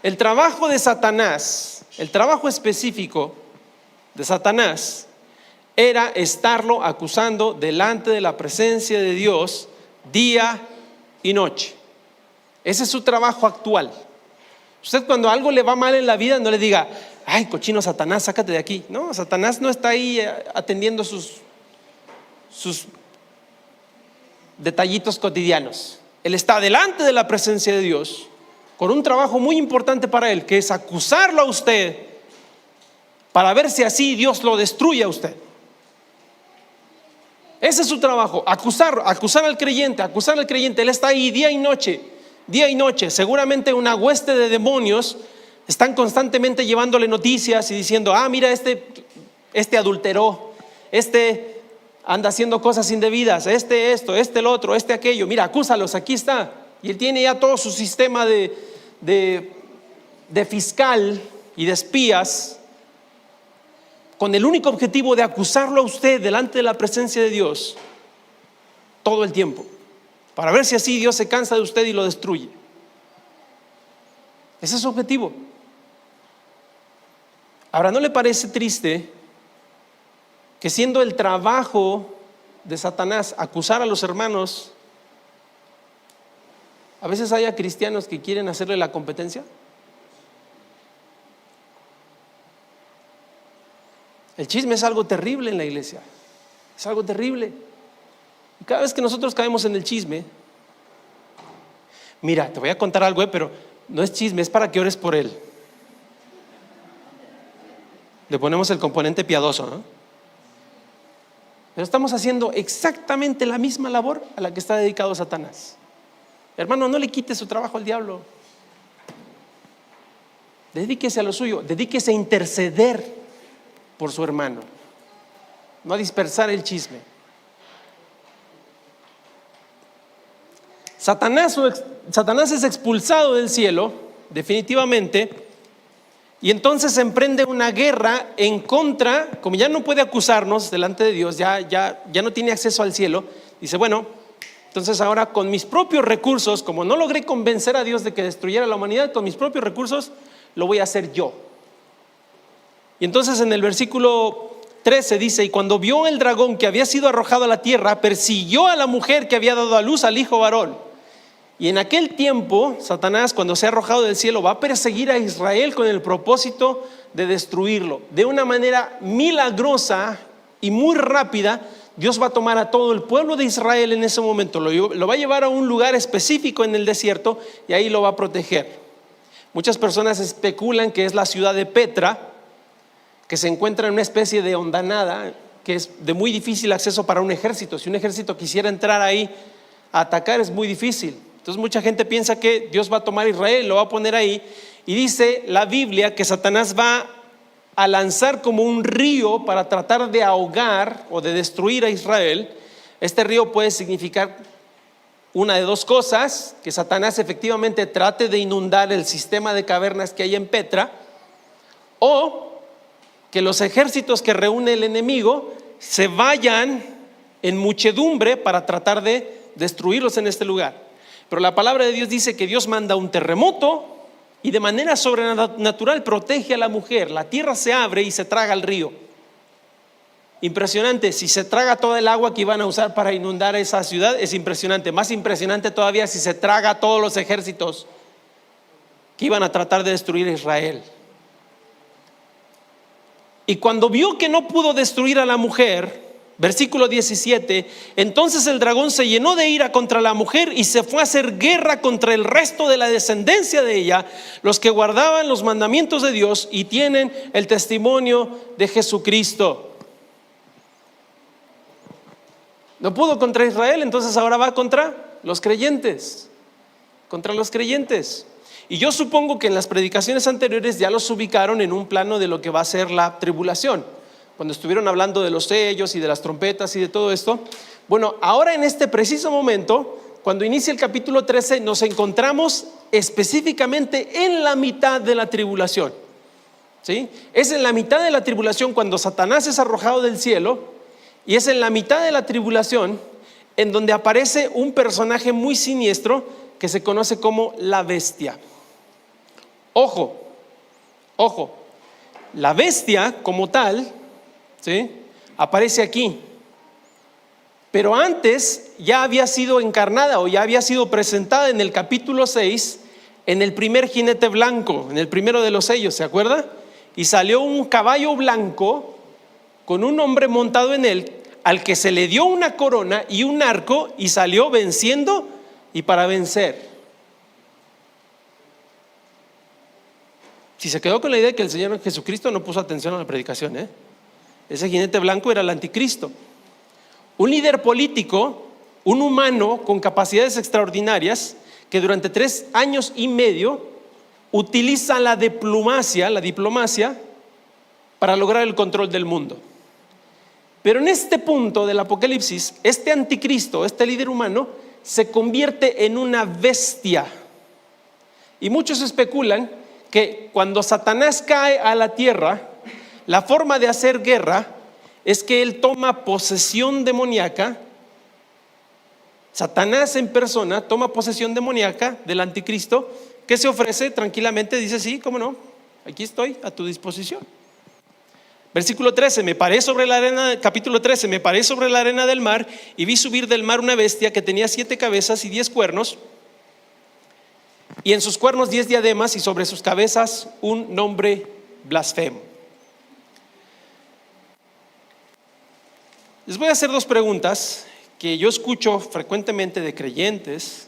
El trabajo de Satanás, el trabajo específico de Satanás era estarlo acusando delante de la presencia de Dios día y noche. Ese es su trabajo actual. Usted cuando algo le va mal en la vida no le diga, ay, cochino Satanás, sácate de aquí. No, Satanás no está ahí atendiendo sus detallitos cotidianos. Él está delante de la presencia de Dios con un trabajo muy importante para él, que es acusarlo a usted para ver si así Dios lo destruye a usted. Ese es su trabajo, acusar al creyente. Él está ahí día y noche. Seguramente una hueste de demonios están constantemente llevándole noticias y diciendo, mira, este adulteró, este anda haciendo cosas indebidas, esto, el otro, aquello, mira, acúsalos, aquí está. Y él tiene ya todo su sistema de fiscal y de espías con el único objetivo de acusarlo a usted delante de la presencia de Dios todo el tiempo, para ver si así Dios se cansa de usted y lo destruye. Ese es su objetivo. Ahora, ¿no le parece triste que siendo el trabajo de Satanás acusar a los hermanos, a veces haya cristianos que quieren hacerle la competencia? El chisme es algo terrible en la iglesia. Es algo terrible. Y cada vez que nosotros caemos en el chisme, mira, te voy a contar algo, pero no es chisme, es para que ores por él. Le ponemos el componente piadoso, ¿no? Pero estamos haciendo exactamente la misma labor a la que está dedicado Satanás. Hermano, no le quite su trabajo al diablo. Dedíquese a lo suyo, dedíquese a interceder por su hermano, no a dispersar el chisme. Satanás es expulsado del cielo, definitivamente, y entonces emprende una guerra en contra, como ya no puede acusarnos delante de Dios, ya no tiene acceso al cielo, dice, bueno, entonces ahora con mis propios recursos, como no logré convencer a Dios de que destruyera la humanidad, con mis propios recursos lo voy a hacer yo. Y entonces en el versículo 13 dice, y cuando vio el dragón que había sido arrojado a la tierra, persiguió a la mujer que había dado a luz al hijo varón. Y en aquel tiempo, Satanás, cuando sea arrojado del cielo, va a perseguir a Israel con el propósito de destruirlo. De una manera milagrosa y muy rápida, Dios va a tomar a todo el pueblo de Israel en ese momento, lo va a llevar a un lugar específico en el desierto y ahí lo va a proteger. Muchas personas especulan que es la ciudad de Petra, que se encuentra en una especie de hondanada, que es de muy difícil acceso para un ejército. Si un ejército quisiera entrar ahí a atacar, es muy difícil. Entonces mucha gente piensa que Dios va a tomar a Israel, lo va a poner ahí, y dice la Biblia que Satanás va a lanzar como un río para tratar de ahogar o de destruir a Israel. Este río puede significar una de dos cosas: que Satanás efectivamente trate de inundar el sistema de cavernas que hay en Petra, o que los ejércitos que reúne el enemigo se vayan en muchedumbre para tratar de destruirlos en este lugar. Pero la palabra de Dios dice que Dios manda un terremoto y de manera sobrenatural protege a la mujer. La tierra se abre y se traga el río. Impresionante. Si se traga toda el agua que iban a usar para inundar esa ciudad, es impresionante. Más impresionante todavía si se traga todos los ejércitos que iban a tratar de destruir a Israel. Y cuando vio que no pudo destruir a la mujer, versículo 17, entonces el dragón se llenó de ira contra la mujer y se fue a hacer guerra contra el resto de la descendencia de ella, los que guardaban los mandamientos de Dios y tienen el testimonio de Jesucristo. No pudo contra Israel, entonces ahora va contra los creyentes. Contra los creyentes. Y yo supongo que en las predicaciones anteriores ya los ubicaron en un plano de lo que va a ser la tribulación. Cuando estuvieron hablando de los sellos y de las trompetas y de todo esto. Bueno, ahora en este preciso momento, cuando inicia el capítulo 13, nos encontramos específicamente en la mitad de la tribulación. ¿Sí? Es en la mitad de la tribulación cuando Satanás es arrojado del cielo, y es en la mitad de la tribulación en donde aparece un personaje muy siniestro que se conoce como la bestia. Ojo, la bestia como tal, ¿sí?, aparece aquí, pero antes ya había sido encarnada o ya había sido presentada en el capítulo 6, en el primer jinete blanco, en el primero de los sellos, ¿se acuerda? Y salió un caballo blanco con un hombre montado en él, al que se le dio una corona y un arco, y salió venciendo y para vencer. Si se quedó con la idea de que el Señor Jesucristo no puso atención a la predicación, ese jinete blanco era el anticristo, un líder político, un humano con capacidades extraordinarias, que durante 3 años y medio utiliza la diplomacia para lograr el control del mundo. Pero en este punto del Apocalipsis, este anticristo, este líder humano, se convierte en una bestia. Y muchos especulan que cuando Satanás cae a la tierra, la forma de hacer guerra es que él toma posesión demoníaca. Satanás en persona toma posesión demoníaca del anticristo, que se ofrece tranquilamente, dice: sí, cómo no, aquí estoy a tu disposición. Versículo 13, capítulo 13, me paré sobre la arena del mar y vi subir del mar una bestia que tenía 7 cabezas y 10 cuernos, y en sus cuernos 10 diademas, y sobre sus cabezas un nombre blasfemo. Les voy a hacer 2 preguntas que yo escucho frecuentemente de creyentes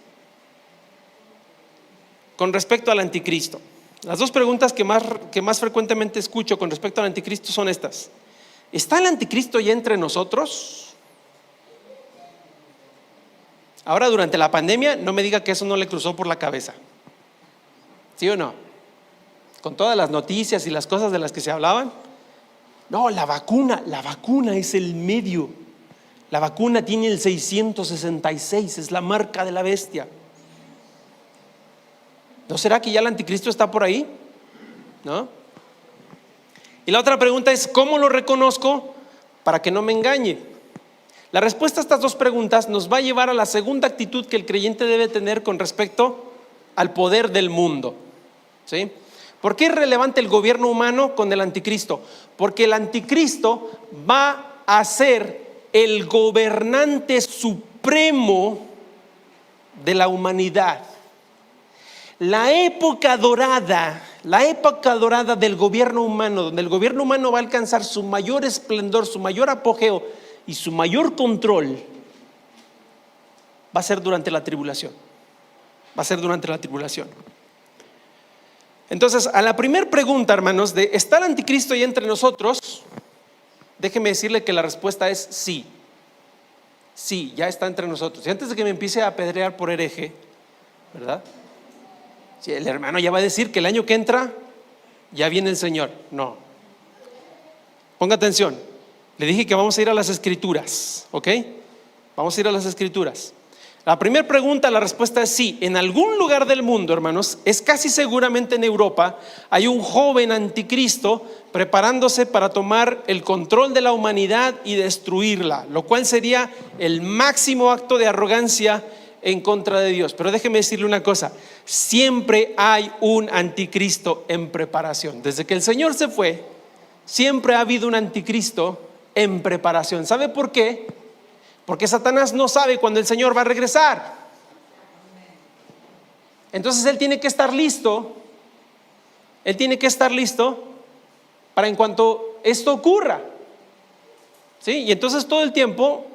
con respecto al anticristo. Las 2 preguntas que más frecuentemente escucho con respecto al anticristo son estas: ¿está el anticristo ya entre nosotros? Ahora, durante la pandemia, no me diga que eso no le cruzó por la cabeza. ¿Sí o no? Con todas las noticias y las cosas de las que se hablaban. No, la vacuna es el medio. La vacuna tiene el 666, es la marca de la bestia. ¿No será que ya el anticristo está por ahí? ¿No? Y la otra pregunta es, ¿cómo lo reconozco para que no me engañe? La respuesta a estas dos preguntas nos va a llevar a la segunda actitud que el creyente debe tener con respecto al poder del mundo. ¿Sí? ¿Por qué es relevante el gobierno humano con el anticristo? Porque el anticristo va a ser el gobernante supremo de la humanidad. La época dorada del gobierno humano, donde el gobierno humano va a alcanzar su mayor esplendor, su mayor apogeo y su mayor control, va a ser durante la tribulación. Entonces, a la primera pregunta, hermanos, de ¿está el anticristo ya entre nosotros? Déjeme decirle que la respuesta es sí. Sí, ya está entre nosotros. Y antes de que me empiece a apedrear por hereje, ¿verdad? Si el hermano ya va a decir que el año que entra ya viene el Señor. No. Ponga atención. Le dije que vamos a ir a las Escrituras, ¿ok? Vamos a ir a las Escrituras. La primera pregunta, la respuesta es sí. En algún lugar del mundo, hermanos, es casi seguramente en Europa, hay un joven anticristo preparándose para tomar el control de la humanidad y destruirla, lo cual sería el máximo acto de arrogancia en contra de Dios. Pero déjeme decirle una cosa, siempre hay un anticristo en preparación. Desde que el Señor se fue, siempre ha habido un anticristo en preparación. ¿Sabe por qué? Porque Satanás no sabe cuándo el Señor va a regresar. Entonces él tiene que estar listo. Él tiene que estar listo para en cuanto esto ocurra. ¿Sí? Y entonces todo el tiempo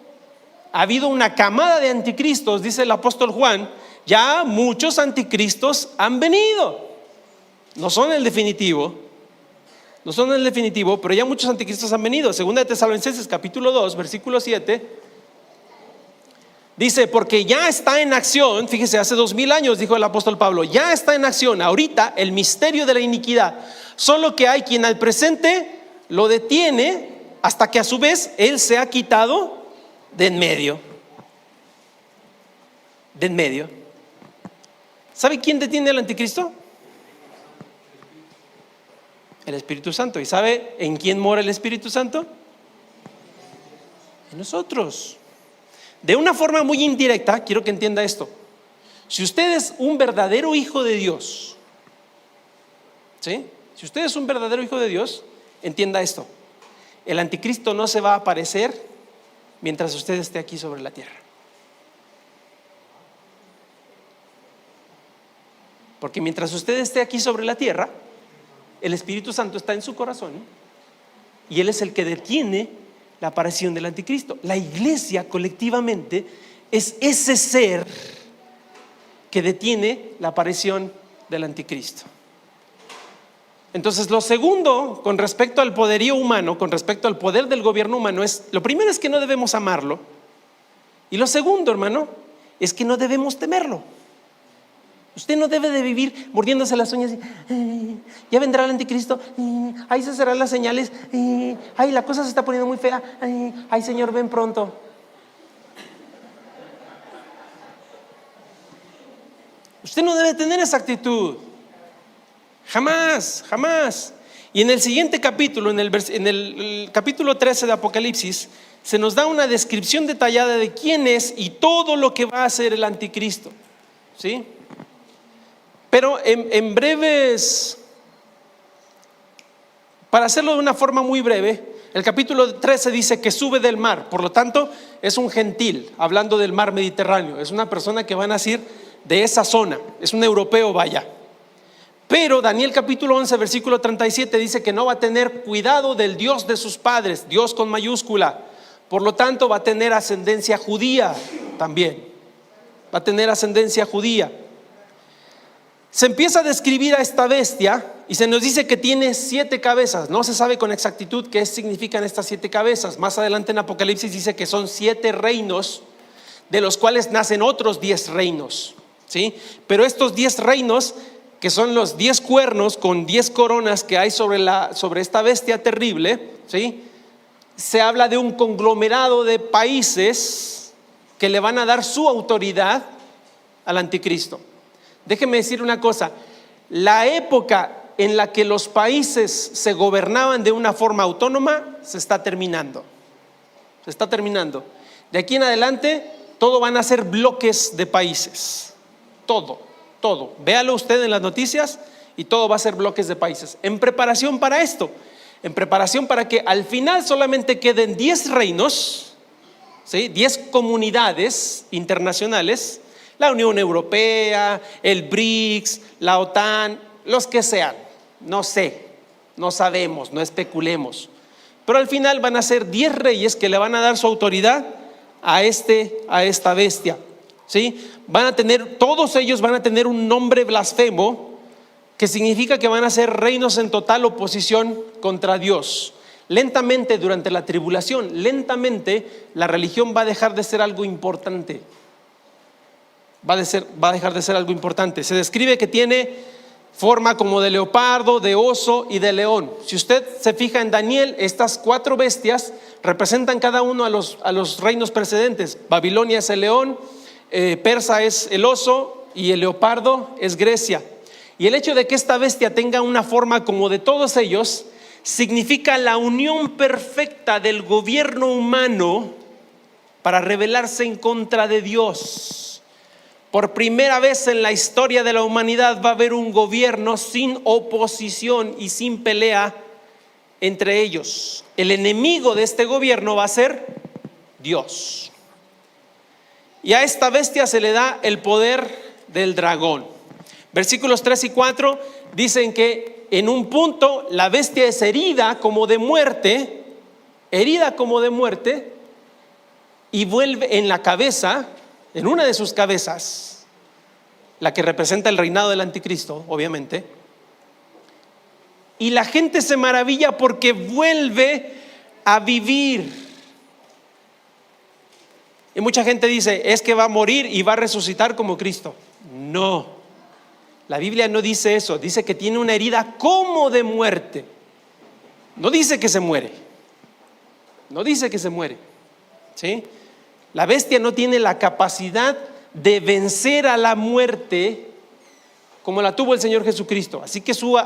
ha habido una camada de anticristos, dice el apóstol Juan. Ya muchos anticristos han venido. No son el definitivo, pero ya muchos anticristos han venido. Segunda de Tesalonicenses capítulo 2 versículo 7 dice, porque ya está en acción, fíjese, hace 2000 años dijo el apóstol Pablo, ya está en acción ahorita el misterio de la iniquidad, solo que hay quien al presente lo detiene hasta que a su vez él se ha quitado de en medio. ¿Sabe quién detiene al anticristo? El Espíritu Santo. ¿Y sabe en quién mora el Espíritu Santo? En nosotros. De una forma muy indirecta, quiero que entienda esto. Si usted es un verdadero hijo de Dios, ¿sí? Si usted es un verdadero hijo de Dios, entienda esto. El anticristo no se va a aparecer mientras usted esté aquí sobre la tierra. Porque mientras usted esté aquí sobre la tierra, el Espíritu Santo está en su corazón y Él es el que detiene la aparición del anticristo. La iglesia colectivamente es ese ser que detiene la aparición del anticristo. Entonces, lo segundo con respecto al poderío humano, con respecto al poder del gobierno humano, es, lo primero es que no debemos amarlo, y lo segundo, hermano, es que no debemos temerlo. Usted no debe de vivir mordiéndose las uñas y, ya vendrá el anticristo, ahí se serán las señales, ay, la cosa se está poniendo muy fea, ay, Señor, ven pronto. Usted no debe tener esa actitud. Jamás, jamás. Y en el siguiente capítulo, en el capítulo 13 de Apocalipsis, se nos da una descripción detallada de quién es y todo lo que va a hacer el anticristo. ¿Sí? Pero en breves, para hacerlo de una forma muy breve, el capítulo 13 dice que sube del mar. Por lo tanto, es un gentil, hablando del mar Mediterráneo. Es una persona que va a nacer de esa zona, es un europeo, vaya. Pero Daniel capítulo 11 versículo 37 dice que no va a tener cuidado del Dios de sus padres, Dios con mayúscula. Por lo tanto, va a tener ascendencia judía también. Va a tener ascendencia judía. Se empieza a describir a esta bestia y se nos dice que tiene 7 cabezas. No se sabe con exactitud qué significan estas 7 cabezas. Más adelante en Apocalipsis dice que son 7 reinos de los cuales nacen otros 10 reinos, ¿sí? Pero estos 10 reinos, que son los 10 cuernos con 10 coronas que hay sobre esta bestia terrible, ¿sí? Se habla de un conglomerado de países que le van a dar su autoridad al anticristo. Déjeme decir una cosa: la época en la que los países se gobernaban de una forma autónoma se está terminando. Se está terminando. De aquí en adelante todo van a ser bloques de países. Todo. Véalo usted en las noticias y todo va a ser bloques de países. En preparación para esto, en preparación para que al final solamente queden 10 reinos, ¿sí? 10 comunidades internacionales, la Unión Europea, el BRICS, la OTAN, los que sean, no sé, no sabemos, no especulemos, pero al final van a ser 10 reyes que le van a dar su autoridad a esta bestia, ¿sí? Todos ellos van a tener un nombre blasfemo, que significa que van a ser reinos en total oposición contra Dios. Lentamente, durante la tribulación, lentamente la religión va a dejar de ser algo importante. Va a dejar de ser algo importante. Se describe que tiene forma como de leopardo, de oso y de león. Si usted se fija en Daniel, estas 4 bestias representan cada uno a los reinos precedentes. Babilonia es el león, Persa es el oso y el leopardo es Grecia. Y el hecho de que esta bestia tenga una forma como de todos ellos significa la unión perfecta del gobierno humano para rebelarse en contra de Dios. Por primera vez en la historia de la humanidad va a haber un gobierno sin oposición y sin pelea entre ellos. El enemigo de este gobierno va a ser Dios. Y a esta bestia se le da el poder del dragón. Versículos 3 y 4 dicen que en un punto la bestia es herida como de muerte, y vuelve en la cabeza, en una de sus cabezas, la que representa el reinado del anticristo, obviamente. Y la gente se maravilla porque vuelve a vivir. Y mucha gente dice, es que va a morir y va a resucitar como Cristo. No. La Biblia no dice eso, dice que tiene una herida como de muerte. No dice que se muere. No dice que se muere. ¿Sí? La bestia no tiene la capacidad de vencer a la muerte como la tuvo el Señor Jesucristo. Así que su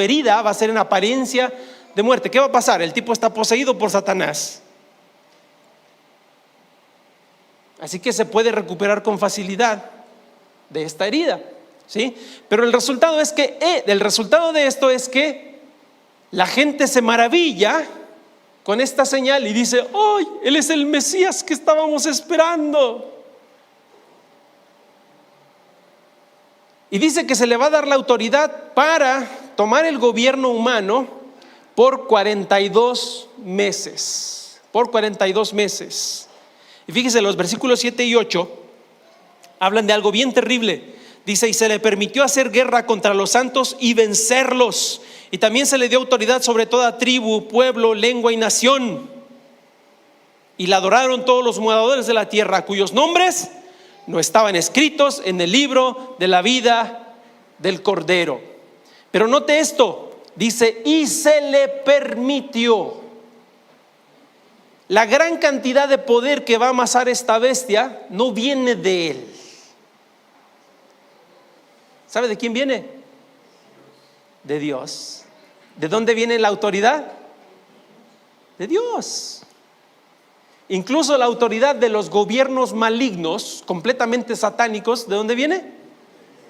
herida va a ser en apariencia de muerte. ¿Qué va a pasar? El tipo está poseído por Satanás. Así que se puede recuperar con facilidad de esta herida. ¿Sí? Pero el resultado de esto es que la gente se maravilla con esta señal y dice, ¡ay! Él es el Mesías que estábamos esperando. Y dice que se le va a dar la autoridad para tomar el gobierno humano por 42 meses. Por 42 meses. Y fíjese, los versículos 7 y 8 hablan de algo bien terrible. Dice, y se le permitió hacer guerra contra los santos y vencerlos. Y también se le dio autoridad sobre toda tribu, pueblo, lengua y nación. Y la adoraron todos los moradores de la tierra, cuyos nombres no estaban escritos en el libro de la vida del Cordero. Pero note esto, dice, y se le permitió. La gran cantidad de poder que va a amasar esta bestia no viene de él. ¿Sabe de quién viene? De Dios. ¿De dónde viene la autoridad? De Dios. Incluso la autoridad de los gobiernos malignos, completamente satánicos, ¿de dónde viene?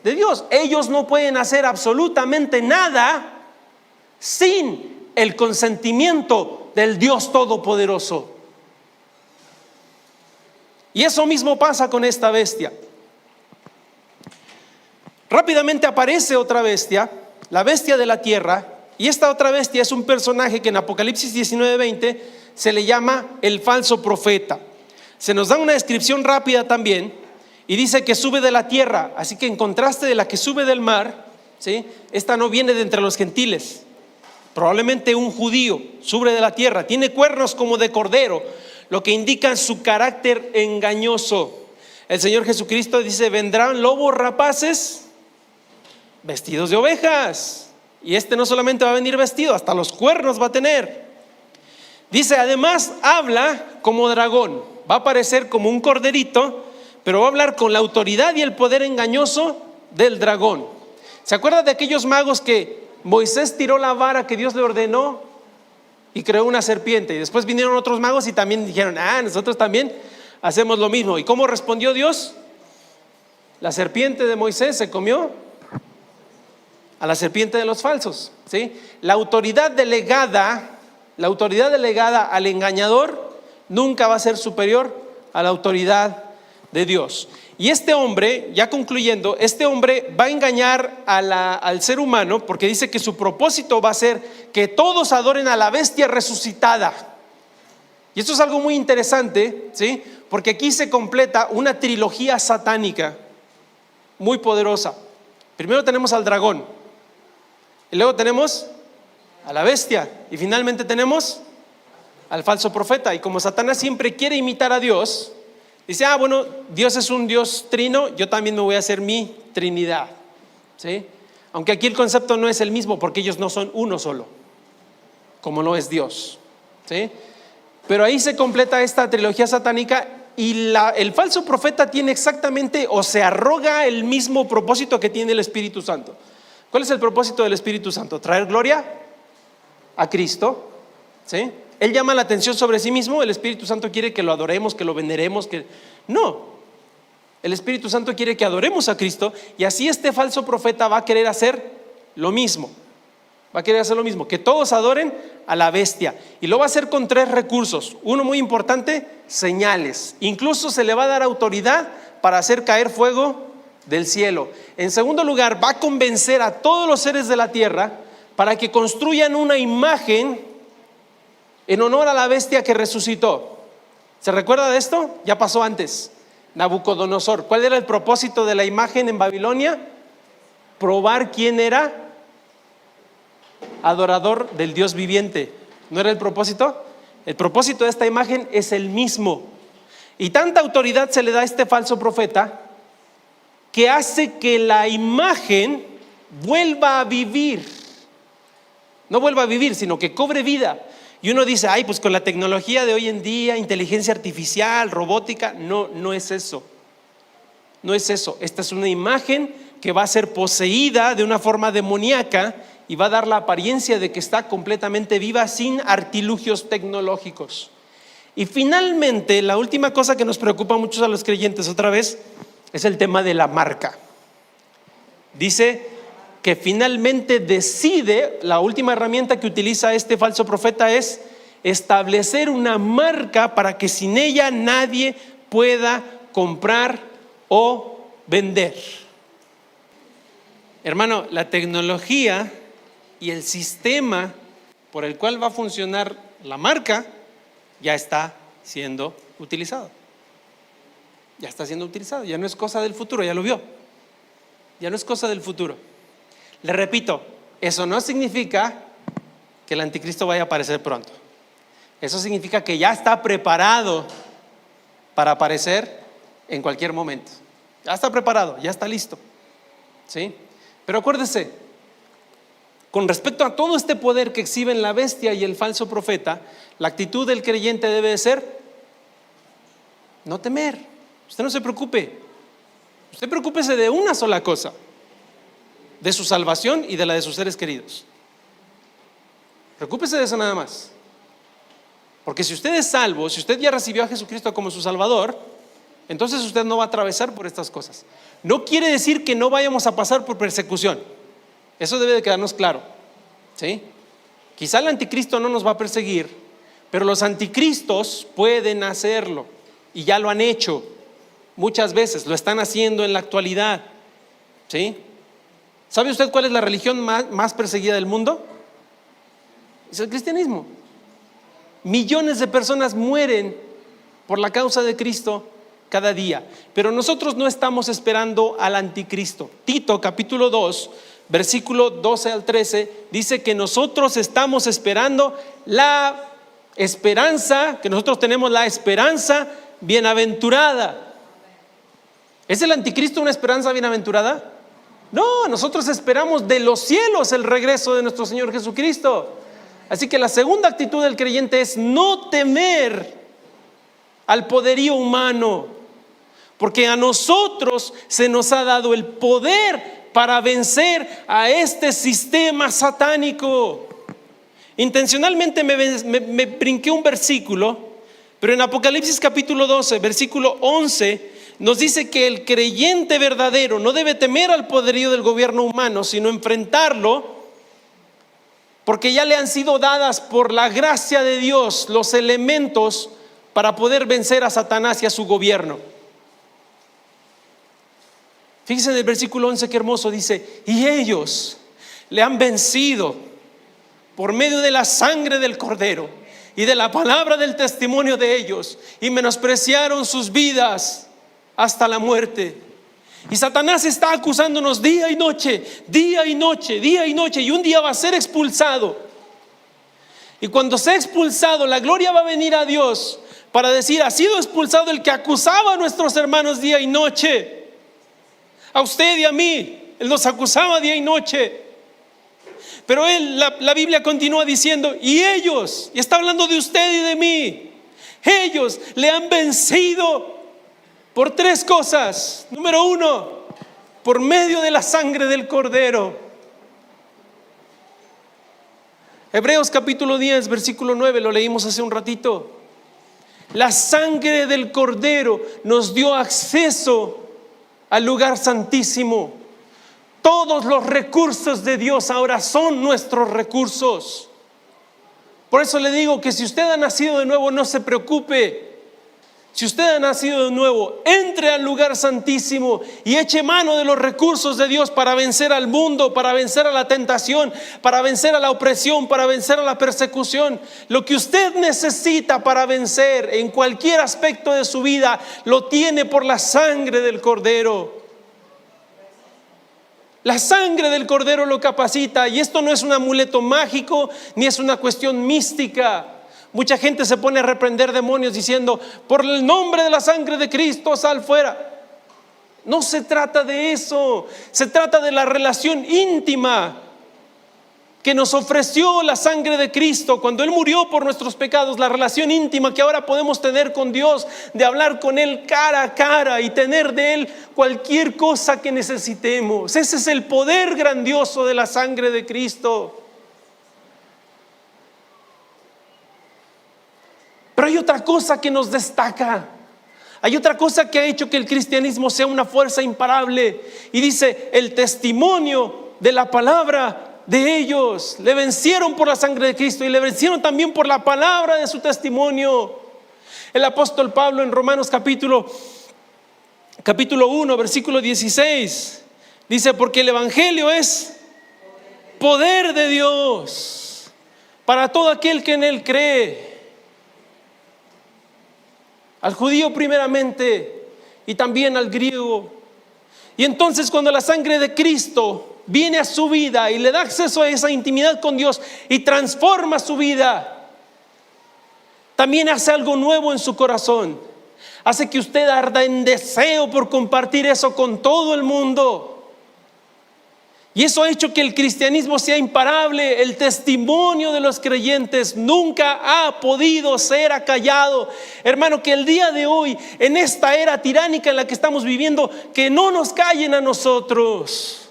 De Dios. Ellos no pueden hacer absolutamente nada sin el consentimiento del Dios Todopoderoso. Y eso mismo pasa con esta bestia. Rápidamente aparece otra bestia, la bestia de la tierra, y esta otra bestia es un personaje que en Apocalipsis 19:20 se le llama el falso profeta. Se nos da una descripción rápida también y dice que sube de la tierra, así que en contraste de la que sube del mar, ¿sí? Esta no viene de entre los gentiles, probablemente un judío, sube de la tierra, tiene cuernos como de cordero, lo que indica su carácter engañoso. El Señor Jesucristo dice: vendrán lobos rapaces vestidos de ovejas. Y no solamente va a venir vestido, hasta los cuernos va a tener. Dice, además habla como dragón. Va a aparecer como un corderito, pero va a hablar con la autoridad y el poder engañoso del dragón. ¿Se acuerda de aquellos magos que Moisés tiró la vara que Dios le ordenó y creó una serpiente? Y después vinieron otros magos y también dijeron: nosotros también hacemos lo mismo. ¿Y cómo respondió Dios? La serpiente de Moisés se comió a la serpiente de los falsos, ¿sí? La autoridad delegada al engañador nunca va a ser superior a la autoridad de Dios. Y este hombre, ya concluyendo, este hombre va a engañar al ser humano, porque dice que su propósito va a ser que todos adoren a la bestia resucitada. Y esto es algo muy interesante, ¿sí? Porque aquí se completa una trilogía satánica muy poderosa. Primero tenemos al dragón, y luego tenemos a la bestia, y finalmente tenemos al falso profeta. Y como Satanás siempre quiere imitar a Dios, dice: bueno, Dios es un Dios trino, yo también me voy a hacer mi trinidad, ¿sí? Aunque aquí el concepto no es el mismo, porque ellos no son uno solo, como lo es Dios, ¿sí? Pero ahí se completa esta trilogía satánica. Y el falso profeta tiene exactamente, o se arroga el mismo propósito que tiene el Espíritu Santo. ¿Cuál es el propósito del Espíritu Santo? Traer gloria a Cristo, ¿sí? Él llama la atención sobre sí mismo. El Espíritu Santo quiere que lo adoremos, que lo veneremos, no. El Espíritu Santo quiere que adoremos a Cristo. Y así este falso profeta va a querer hacer lo mismo. Va a querer hacer lo mismo, que todos adoren a la bestia. Y lo va a hacer con 3 recursos. Uno muy importante: señales. Incluso se le va a dar autoridad para hacer caer fuego del cielo. En segundo lugar, va a convencer a todos los seres de la tierra para que construyan una imagen en honor a la bestia que resucitó. ¿Se recuerda de esto? Ya pasó antes. Nabucodonosor. ¿Cuál era el propósito de la imagen en Babilonia? Probar quién era adorador del Dios viviente. ¿No era el propósito? El propósito de esta imagen es el mismo. Y tanta autoridad se le da a este falso profeta que hace que la imagen vuelva a vivir. No vuelva a vivir, sino que cobre vida. Y uno dice: pues con la tecnología de hoy en día, inteligencia artificial, robótica. No es eso. No es eso. Esta es una imagen que va a ser poseída de una forma demoníaca y va a dar la apariencia de que está completamente viva, sin artilugios tecnológicos. Y finalmente, la última cosa que nos preocupa mucho a los creyentes, otra vez, es el tema de la marca. Dice que finalmente decide, la última herramienta que utiliza este falso profeta es establecer una marca para que sin ella nadie pueda comprar o vender. Hermano, la tecnología y el sistema por el cual va a funcionar la marca ya está siendo utilizado. Ya está siendo utilizado, ya no es cosa del futuro, ya lo vio. Ya no es cosa del futuro. Le repito, eso no significa que el anticristo vaya a aparecer pronto. Eso significa que ya está preparado para aparecer en cualquier momento. Ya está preparado, ya está listo, ¿sí? Pero acuérdese, con respecto a todo este poder que exhiben la bestia y el falso profeta, la actitud del creyente debe de ser no temer. Usted no se preocupe. Usted preocúpese de una sola cosa: de su salvación y de la de sus seres queridos. Preocúpese de eso nada más. Porque si usted es salvo, si usted ya recibió a Jesucristo como su Salvador, entonces usted no va a atravesar por estas cosas. No quiere decir que no vayamos a pasar por persecución. Eso debe de quedarnos claro, ¿sí? Quizá el anticristo no nos va a perseguir, pero los anticristos pueden hacerlo, y ya lo han hecho muchas veces, lo están haciendo en la actualidad, ¿sí? ¿Sabe usted cuál es la religión más perseguida del mundo? Es el cristianismo. Millones de personas mueren por la causa de Cristo cada día, pero nosotros no estamos esperando al anticristo. Tito capítulo 2 versículo 12 al 13 dice que nosotros estamos esperando la esperanza, que nosotros tenemos la esperanza bienaventurada. ¿Es el anticristo una esperanza bienaventurada? No, nosotros esperamos de los cielos el regreso de nuestro Señor Jesucristo. Así que la segunda actitud del creyente es no temer al poderío humano, porque a nosotros se nos ha dado el poder para vencer a este sistema satánico. Intencionalmente me brinqué un versículo, pero en Apocalipsis capítulo 12, versículo 11, nos dice que el creyente verdadero no debe temer al poderío del gobierno humano, sino enfrentarlo, porque ya le han sido dadas por la gracia de Dios los elementos para poder vencer a Satanás y a su gobierno. Fíjense en el versículo 11, qué hermoso, dice: y ellos le han vencido por medio de la sangre del Cordero y de la palabra del testimonio de ellos, y menospreciaron sus vidas hasta la muerte. Y Satanás está acusándonos día y noche, día y noche, día y noche, y un día va a ser expulsado. Y cuando sea expulsado, la gloria va a venir a Dios para decir: ha sido expulsado el que acusaba a nuestros hermanos día y noche. A usted y a mí, él nos acusaba día y noche. Pero la Biblia continúa diciendo: y ellos, y está hablando de usted y de mí, ellos le han vencido por tres cosas. Número uno, por medio de la sangre del Cordero. Hebreos capítulo 10, versículo 9, lo leímos hace un ratito. La sangre del Cordero nos dio acceso al lugar santísimo. Todos los recursos de Dios ahora son nuestros recursos. Por eso le digo que si usted ha nacido de nuevo, no se preocupe. Si usted ha nacido de nuevo, entre al lugar santísimo y eche mano de los recursos de Dios para vencer al mundo, para vencer a la tentación, para vencer a la opresión, para vencer a la persecución. Lo que usted necesita para vencer en cualquier aspecto de su vida, lo tiene por la sangre del Cordero. La sangre del Cordero lo capacita, y esto no es un amuleto mágico ni es una cuestión mística. Mucha gente se pone a reprender demonios diciendo: por el nombre de la sangre de Cristo, sal fuera. No se trata de eso, se trata de la relación íntima que nos ofreció la sangre de Cristo cuando Él murió por nuestros pecados. La relación íntima que ahora podemos tener con Dios, de hablar con Él cara a cara y tener de Él cualquier cosa que necesitemos. Ese es el poder grandioso de la sangre de Cristo. Pero hay otra cosa que nos destaca. Hay otra cosa que ha hecho que el cristianismo sea una fuerza imparable. Y dice: el testimonio de la palabra de ellos. Le vencieron por la sangre de Cristo y le vencieron también por la palabra de su testimonio. El apóstol Pablo en Romanos capítulo 1, versículo 16, dice: porque el evangelio es poder de Dios para todo aquel que en él cree, al judío primeramente y también al griego. Y entonces, cuando la sangre de Cristo viene a su vida y le da acceso a esa intimidad con Dios y transforma su vida, también hace algo nuevo en su corazón. Hace que usted arda en deseo por compartir eso con todo el mundo. Y eso ha hecho que el cristianismo sea imparable. El testimonio de los creyentes nunca ha podido ser acallado. Hermano, que el día de hoy, en esta era tiránica en la que estamos viviendo, que no nos callen a nosotros.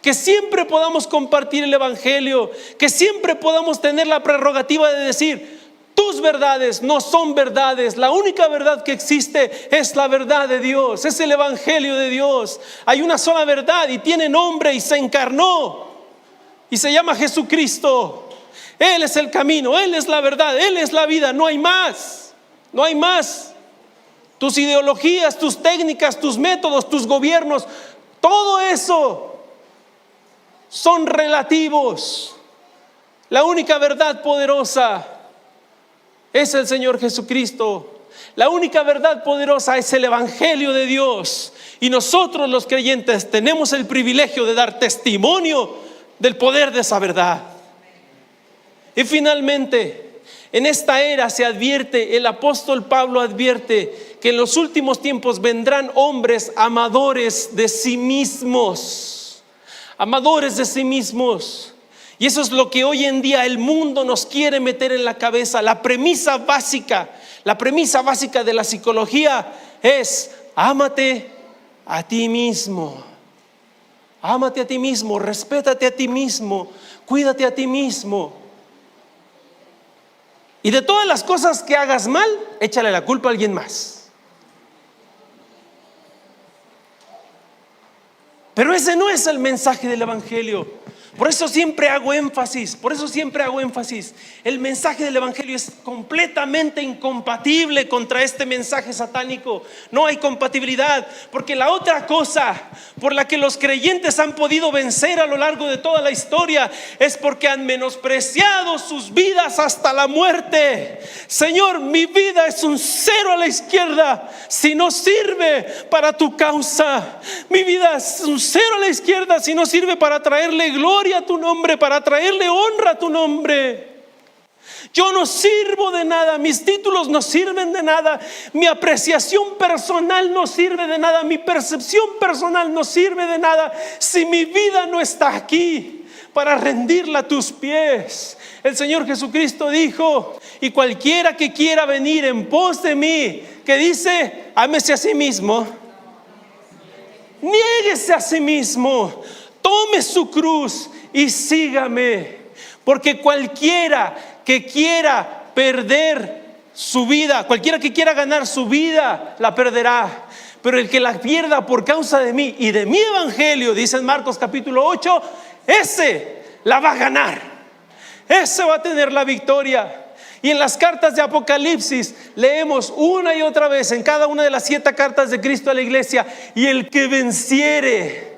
Que siempre podamos compartir el evangelio. Que siempre podamos tener la prerrogativa de decir: tus verdades no son verdades. La única verdad que existe es la verdad de Dios, es el evangelio de Dios. Hay una sola verdad y tiene nombre y se encarnó y se llama Jesucristo. Él es el camino, Él es la verdad, Él es la vida. No hay más, no hay más. Tus ideologías, tus técnicas, tus métodos, tus gobiernos, todo eso son relativos. La única verdad poderosa es el Señor Jesucristo. La única verdad poderosa es el evangelio de Dios. Y nosotros los creyentes tenemos el privilegio de dar testimonio del poder de esa verdad. Y finalmente, en esta era se advierte, el apóstol Pablo advierte que en los últimos tiempos vendrán hombres amadores de sí mismos. Amadores de sí mismos. Y eso es lo que hoy en día el mundo nos quiere meter en la cabeza. La premisa básica de la psicología es: ámate a ti mismo. Ámate a ti mismo, respétate a ti mismo, cuídate a ti mismo. Y de todas las cosas que hagas mal, échale la culpa a alguien más. Pero ese no es el mensaje del Evangelio. Por eso siempre hago énfasis. El mensaje del Evangelio es completamente incompatible contra este mensaje satánico. No hay compatibilidad, porque la otra cosa por la que los creyentes han podido vencer a lo largo de toda la historia es porque han menospreciado sus vidas hasta la muerte. Señor, mi vida es un cero a la izquierda si no sirve para tu causa. Mi vida es un cero a la izquierda si no sirve para traerle gloria a tu nombre, para traerle honra a tu nombre. Yo no sirvo de nada, mis títulos no sirven de nada, mi apreciación personal no sirve de nada, mi percepción personal no sirve de nada si mi vida no está aquí para rendirla a tus pies. El Señor Jesucristo dijo: y cualquiera que quiera venir en pos de mí, que dice, ámese a sí mismo, niéguese a sí mismo, tome su cruz y sígame. Porque cualquiera que quiera perder su vida, cualquiera que quiera ganar su vida, la perderá. Pero el que la pierda por causa de mí y de mi evangelio, dice en Marcos capítulo 8, ese la va a ganar. Ese va a tener la victoria. Y en las cartas de Apocalipsis leemos una y otra vez en cada una de las 7 cartas de Cristo a la iglesia: y el que venciere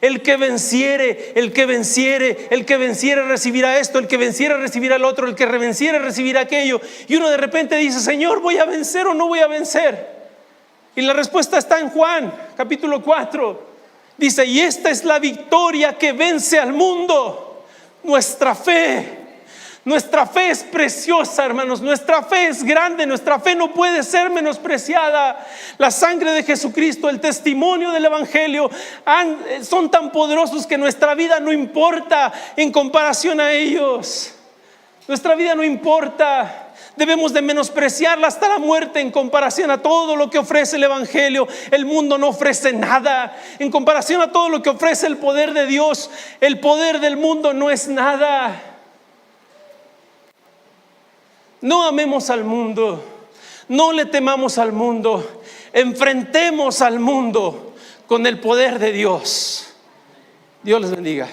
recibirá esto, el que venciere recibirá el otro, el que venciere recibirá aquello. Y uno de repente dice: Señor, ¿voy a vencer o no voy a vencer? Y la respuesta está en Juan capítulo 4. Dice: y esta es la victoria que vence al mundo, nuestra fe. Nuestra fe es preciosa, hermanos. Nuestra fe es grande. Nuestra fe no puede ser menospreciada. La sangre de Jesucristo, el testimonio del Evangelio son tan poderosos que nuestra vida no importa en comparación a ellos. Nuestra vida no importa. Debemos de menospreciarla hasta la muerte en comparación a todo lo que ofrece el Evangelio. El mundo no ofrece nada. En comparación a todo lo que ofrece el poder de Dios, el poder del mundo no es nada. No amemos al mundo, no le temamos al mundo, enfrentemos al mundo con el poder de Dios. Dios les bendiga.